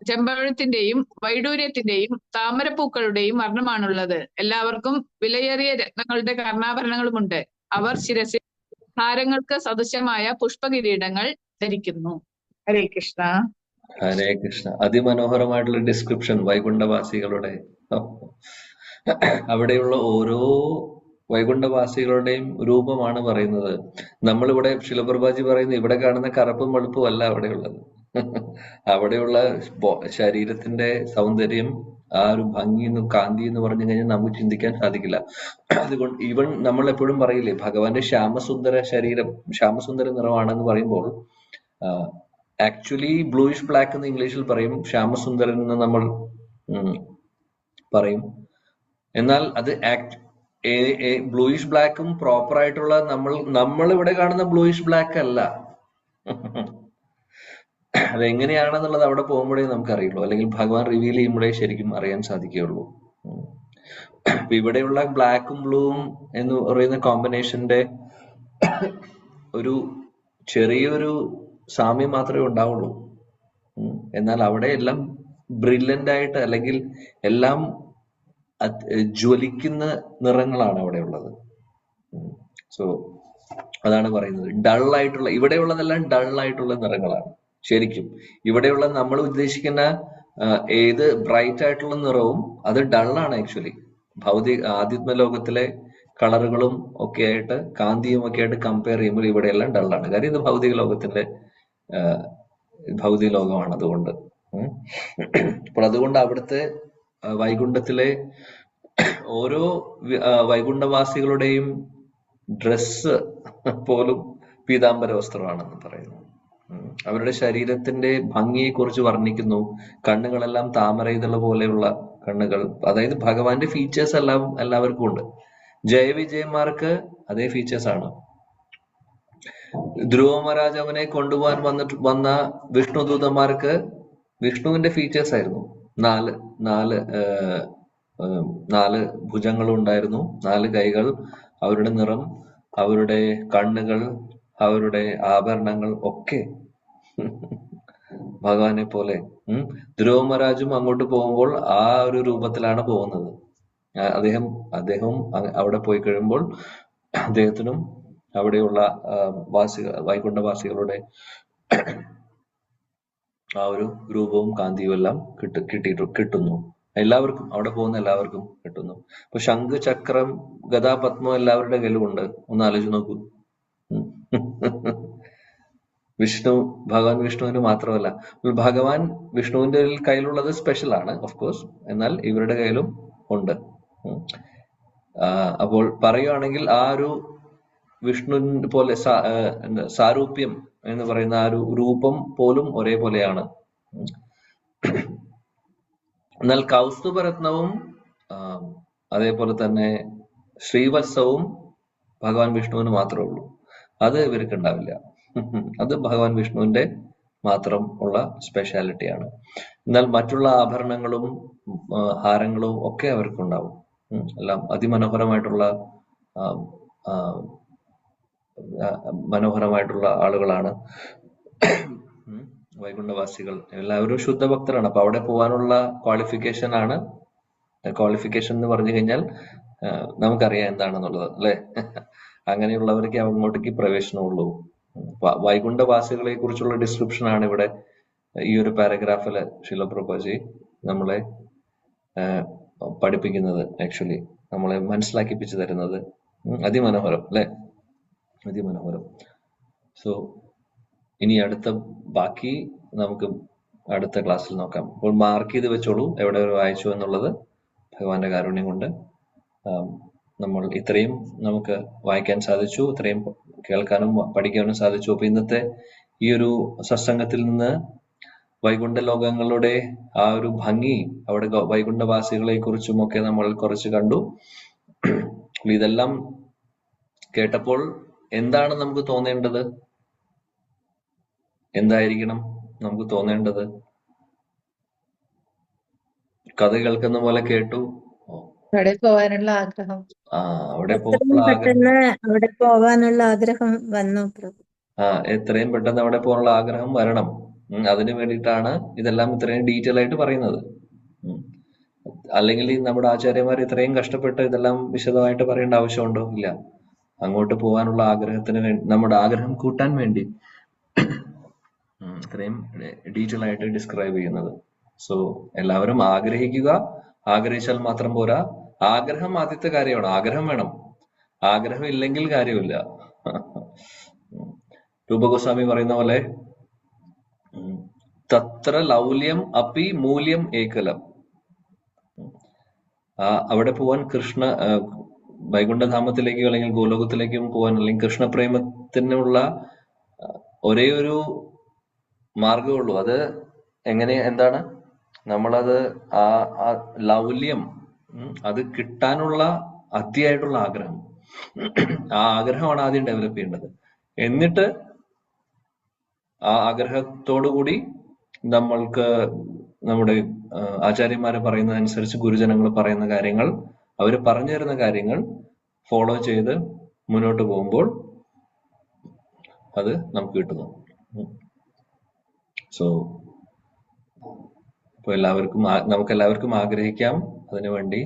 Speaker 5: ചെമ്പഴത്തിന്റെയും വൈഡൂര്യത്തിന്റെയും താമരപ്പൂക്കളുടെയും വർണ്ണമാണുള്ളത്. എല്ലാവർക്കും വിലയേറിയ രത്നങ്ങളുടെ കർണാഭരണങ്ങളുമുണ്ട്. അവർ ശിരസിൽ ഹാരങ്ങൾക്ക് സദൃശമായ പുഷ്പകിരീടങ്ങൾ ധരിക്കുന്നു. ഹരേ കൃഷ്ണ.
Speaker 1: ഹരേ കൃഷ്ണ. അതിമനോഹരമായിട്ടുള്ള ഡിസ്ക്രിപ്ഷൻ വൈകുണ്ഠവാസികളുടെ. അവിടെയുള്ള ഓരോ വൈകുണ്ഠവാസികളുടെയും രൂപമാണ് പറയുന്നത്. നമ്മളിവിടെ ശിലപ്രഭാജി പറയുന്നത് ഇവിടെ കാണുന്ന കറുപ്പും വെളുപ്പും അല്ല അവിടെയുള്ളത്. അവിടെയുള്ള ശരീരത്തിന്റെ സൗന്ദര്യം, ആ ഒരു ഭംഗി കാന്തി എന്ന് പറഞ്ഞു കഴിഞ്ഞാൽ നമുക്ക് ചിന്തിക്കാൻ സാധിക്കില്ല. അതുകൊണ്ട് ഈവൻ നമ്മൾ എപ്പോഴും പറയില്ലേ, ഭഗവാന്റെ ശ്യാമസുന്ദര നിറമാണെന്ന് പറയുമ്പോൾ ആക്ച്വലി ബ്ലൂയിഷ് ബ്ലാക്ക് എന്ന് ഇംഗ്ലീഷിൽ പറയും, ശ്യാമസുന്ദരൻ എന്ന് നമ്മൾ പറയും. എന്നാൽ അത് ബ്ലൂയിഷ് ബ്ലാക്കും പ്രോപ്പർ ആയിട്ടുള്ള നമ്മൾ ഇവിടെ കാണുന്ന ബ്ലൂയിഷ് ബ്ലാക്ക് അല്ല. അതെങ്ങനെയാണെന്നുള്ളത് അവിടെ പോകുമ്പോഴേ നമുക്കറിയുള്ളൂ, അല്ലെങ്കിൽ ഭഗവാൻ റിവീൽ ചെയ്യുമ്പോഴേ ശരിക്കും അറിയാൻ സാധിക്കുകയുള്ളൂ. ഇവിടെയുള്ള ബ്ലാക്കും ബ്ലൂവും എന്ന് പറയുന്ന കോമ്പിനേഷന്റെ ഒരു ചെറിയൊരു സാമ്യം മാത്രമേ ഉണ്ടാവുള്ളൂ. എന്നാൽ അവിടെ എല്ലാം ബ്രില്യന്റ് ആയിട്ട്, അല്ലെങ്കിൽ എല്ലാം ജ്വലിക്കുന്ന നിറങ്ങളാണ് അവിടെ ഉള്ളത്. സോ അതാണ് പറയുന്നത്, ഡള്ളായിട്ടുള്ള, ഇവിടെയുള്ളതെല്ലാം ഡള്ളായിട്ടുള്ള നിറങ്ങളാണ്. ശരിക്കും ഇവിടെയുള്ള നമ്മൾ ഉദ്ദേശിക്കുന്ന ഏത് ബ്രൈറ്റ് ആയിട്ടുള്ള നിറവും അത് ഡള്ളാണ്. ആക്ച്വലി ആധ്യാത്മലോകത്തിലെ കളറുകളും ഒക്കെ ആയിട്ട്, കാന്തിയും ഒക്കെ ആയിട്ട് കമ്പയർ ചെയ്യുമ്പോൾ ഇവിടെയെല്ലാം ഡള്ളാണ്. കാര്യം ഇത് ഭൗതിക ലോകമാണ്. അതുകൊണ്ട് അപ്പോൾ അതുകൊണ്ട് അവിടുത്തെ വൈകുണ്ഠത്തിലെ ഓരോ വൈകുണ്ഠവാസികളുടെയും ഡ്രസ്സ് പോലും പീതാംബര വസ്ത്രമാണെന്ന് പറയുന്നു. അവരുടെ ശരീരത്തിന്റെ ഭംഗിയെ കുറിച്ച് വർണ്ണിക്കുന്നു. കണ്ണുകളെല്ലാം താമര ഇതള പോലെയുള്ള കണ്ണുകൾ, അതായത് ഭഗവാന്റെ ഫീച്ചേഴ്സ് എല്ലാവർക്കും ഉണ്ട്. ജയവിജയന്മാർക്ക് അതേ ഫീച്ചേഴ്സ് ആണ്. ധ്രുവ മഹാരാജ് അവനെ കൊണ്ടുപോകാൻ വന്ന വിഷ്ണുദൂതന്മാർക്ക് വിഷ്ണുവിന്റെ ഫീച്ചേഴ്സ് ആയിരുന്നു. നാല് ഭുജങ്ങളും ഉണ്ടായിരുന്നു, 4 കൈകൾ, അവരുടെ നിറം, അവരുടെ കണ്ണുകൾ, അവരുടെ ആഭരണങ്ങൾ ഒക്കെ ഭഗവാനെ പോലെ. ധ്രുവ മഹാരാജും അങ്ങോട്ട് പോകുമ്പോൾ ആ ഒരു രൂപത്തിലാണ് പോകുന്നത്. അദ്ദേഹവും അവിടെ പോയി കഴിയുമ്പോൾ അദ്ദേഹത്തിനും അവിടെയുള്ള വൈകുണ്ഠവാസികളുടെ ആ ഒരു രൂപവും കാന്തിയും എല്ലാം കിട്ടുന്നു. എല്ലാവർക്കും, അവിടെ പോകുന്ന എല്ലാവർക്കും കിട്ടുന്നു. ഇപ്പൊ ശംഖ്, ചക്രം, ഗദാ, പത്മം എല്ലാവരുടെ കയ്യിലുമുണ്ട്. ഒന്ന് ആലോചിച്ച് നോക്കൂ. ഭഗവാൻ വിഷ്ണുവിന് മാത്രമല്ല, ഭഗവാൻ വിഷ്ണുവിന്റെ കയ്യിലുള്ളത് സ്പെഷ്യൽ ആണ് ഓഫ് കോഴ്സ്, എന്നാൽ ഇവരുടെ കയ്യിലും ഉണ്ട്. അപ്പോൾ പറയുകയാണെങ്കിൽ ആ ഒരു വിഷ്ണുവിനെ പോലെ സാരൂപ്യം എന്ന് പറയുന്ന ആ ഒരു രൂപം പോലും ഒരേപോലെയാണ്. എന്നാൽ കൗസ്തുഭരത്നവും അതേപോലെ തന്നെ ശ്രീവത്സവും ഭഗവാൻ വിഷ്ണുവിന് മാത്രമേ ഉള്ളൂ. അത് ഇവർക്ക് ഉണ്ടാവില്ല. അത് ഭഗവാൻ വിഷ്ണുവിന്റെ മാത്രം ഉള്ള സ്പെഷ്യാലിറ്റിയാണ്. എന്നാൽ മറ്റുള്ള ആഭരണങ്ങളും ഹാരങ്ങളും ഒക്കെ അവർക്കുണ്ടാവും. എല്ലാം അതിമനോഹരമായിട്ടുള്ള ആളുകളാണ് വൈകുണ്ഠവാസികൾ. എല്ലാവരും ശുദ്ധഭക്തരാണ്. അപ്പൊ അവിടെ പോകാനുള്ള ക്വാളിഫിക്കേഷൻ എന്ന് പറഞ്ഞു കഴിഞ്ഞാൽ നമുക്കറിയാം എന്താണെന്നുള്ളത്, അല്ലെ? അങ്ങനെയുള്ളവർക്ക് അങ്ങോട്ടേക്ക് പ്രവേശനമുള്ളൂ. വൈകുണ്ഠവാസികളെ കുറിച്ചുള്ള ഡിസ്ക്രിപ്ഷൻ ആണ് ഇവിടെ ഈ ഒരു പാരഗ്രാഫില് ശില പ്രഭുജി നമ്മളെ പഠിപ്പിക്കുന്നത്, ആക്ച്വലി നമ്മളെ മനസ്സിലാക്കിപ്പിച്ചു തരുന്നത്. അതിമനോഹരം, അല്ലെ? അതിമനോഹരം. സോ ഇനി ബാക്കി നമുക്ക് അടുത്ത ക്ലാസ്സിൽ നോക്കാം. അപ്പോൾ മാർക്ക് ചെയ്ത് വെച്ചോളൂ എവിടെ വരെ വായിച്ചു എന്നുള്ളത്. ഭഗവാന്റെ കാരുണ്യം കൊണ്ട് നമ്മൾ ഇത്രയും നമുക്ക് വായിക്കാൻ സാധിച്ചു, ഇത്രയും കേൾക്കാനും പഠിക്കാനും സാധിച്ചു. അപ്പൊ ഇന്നത്തെ ഈ ഒരു സത്സംഗത്തിൽ നിന്ന് വൈകുണ്ഠ ലോകങ്ങളുടെ ആ ഒരു ഭംഗി, അവിടെ വൈകുണ്ഠവാസികളെ കുറിച്ചും ഒക്കെ നമ്മൾ കുറച്ച് കണ്ടു. ഇതെല്ലാം കേട്ടപ്പോൾ എന്താണ് നമുക്ക് തോന്നേണ്ടത്? എന്തായിരിക്കണം നമുക്ക് തോന്നേണ്ടത്? കഥ കേൾക്കുന്ന പോലെ കേട്ടു.
Speaker 2: അവിടെ പോകാനുള്ള ആഗ്രഹം.
Speaker 1: അവിടെ
Speaker 6: എത്രയും
Speaker 1: പോകാനുള്ള ആഗ്രഹം.
Speaker 6: പെട്ടെന്ന് അവിടെ പോകാനുള്ള ആഗ്രഹം വന്നു പ്രഭു.
Speaker 1: എത്രയും പെട്ടെന്ന് അവിടെ പോകാനുള്ള ആഗ്രഹം വരണം. അതിനു വേണ്ടിയിട്ടാണ് ഇതെല്ലാം ഇത്രയും ഡീറ്റെയിൽ ആയിട്ട് പറയുന്നത്. അല്ലെങ്കിൽ നമ്മുടെ ആചാര്യന്മാർ ഇത്രയും കഷ്ടപ്പെട്ട് ഇതെല്ലാം വിശദമായിട്ട് പറയേണ്ട ആവശ്യമുണ്ടോ? ഇല്ല. അങ്ങോട്ട് പോകാനുള്ള ആഗ്രഹത്തിന് വേണ്ടി, നമ്മുടെ ആഗ്രഹം കൂട്ടാൻ വേണ്ടി ഇത്രയും ഡീറ്റെയിൽ ആയിട്ട് ഡിസ്ക്രൈബ് ചെയ്യുന്നത്. സോ എല്ലാവരും ആഗ്രഹിക്കുക. ആഗ്രഹിച്ചാൽ മാത്രം പോരാ. ആഗ്രഹം ആദ്യത്തെ കാര്യമാണ്. ആഗ്രഹം വേണം. ആഗ്രഹം ഇല്ലെങ്കിൽ കാര്യമില്ല. രൂപഗോസ്വാമി പറയുന്ന പോലെ തത്ര ലൗല്യം അപ്പി മൂല്യം ഏകലം. അവിടെ പോവാൻ വൈകുണ്ഠധാമത്തിലേക്കോ അല്ലെങ്കിൽ ഗോലോകത്തിലേക്കും പോവാൻ, അല്ലെങ്കിൽ കൃഷ്ണപ്രേമത്തിനുള്ള ഒരേ ഒരു മാർഗമുള്ളൂ. അത് എന്താണ്? നമ്മളത് ആ ലൗല്യം, അത് കിട്ടാനുള്ള അതിയായിട്ടുള്ള ആഗ്രഹം, ആ ആഗ്രഹമാണ് ആദ്യം ഡെവലപ്പ് ചെയ്യേണ്ടത്. എന്നിട്ട് ആ ആഗ്രഹത്തോടുകൂടി നമ്മൾക്ക് നമ്മുടെ ആചാര്യന്മാര് പറയുന്നതനുസരിച്ച്, ഗുരുജനങ്ങൾ പറയുന്ന കാര്യങ്ങൾ, അവര് പറഞ്ഞു തരുന്ന കാര്യങ്ങൾ ഫോളോ ചെയ്ത് മുന്നോട്ട് പോകുമ്പോൾ അത് നമുക്ക് കിട്ടുന്നു. സോ ഇപ്പൊ നമുക്ക് എല്ലാവർക്കും ആഗ്രഹിക്കാം, അതിനുവേണ്ടി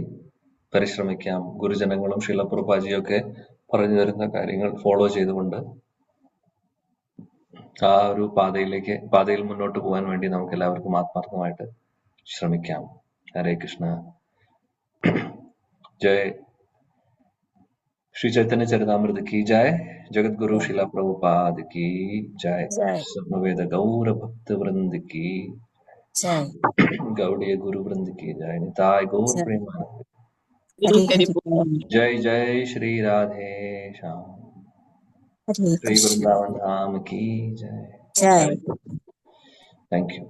Speaker 1: പരിശ്രമിക്കാം. ഗുരുജനങ്ങളും ശ്രീല പ്രഭുപാദിയും ഒക്കെ പറഞ്ഞു തരുന്ന കാര്യങ്ങൾ ഫോളോ ചെയ്തുകൊണ്ട് ആ ഒരു പാതയിൽ മുന്നോട്ട് പോകാൻ വേണ്ടി നമുക്ക് എല്ലാവർക്കും ആത്മാർത്ഥമായിട്ട് ശ്രമിക്കാം. ഹരേ കൃഷ്ണ. ജയ് ശ്രീ ചൈതന്യ ചരിതാമൃത की जय. जगत गुरु शिला प्रभुपाद की जय. सर्ववेद गौर भक्त वृंद की
Speaker 6: जय.
Speaker 1: गौड़ीय गुरु वृंद की जय. निताय गौर प्रेमानंद. जय जय श्री राधे श्याम. श्री वृंदावन धाम की जय.
Speaker 6: जय.
Speaker 1: Thank you.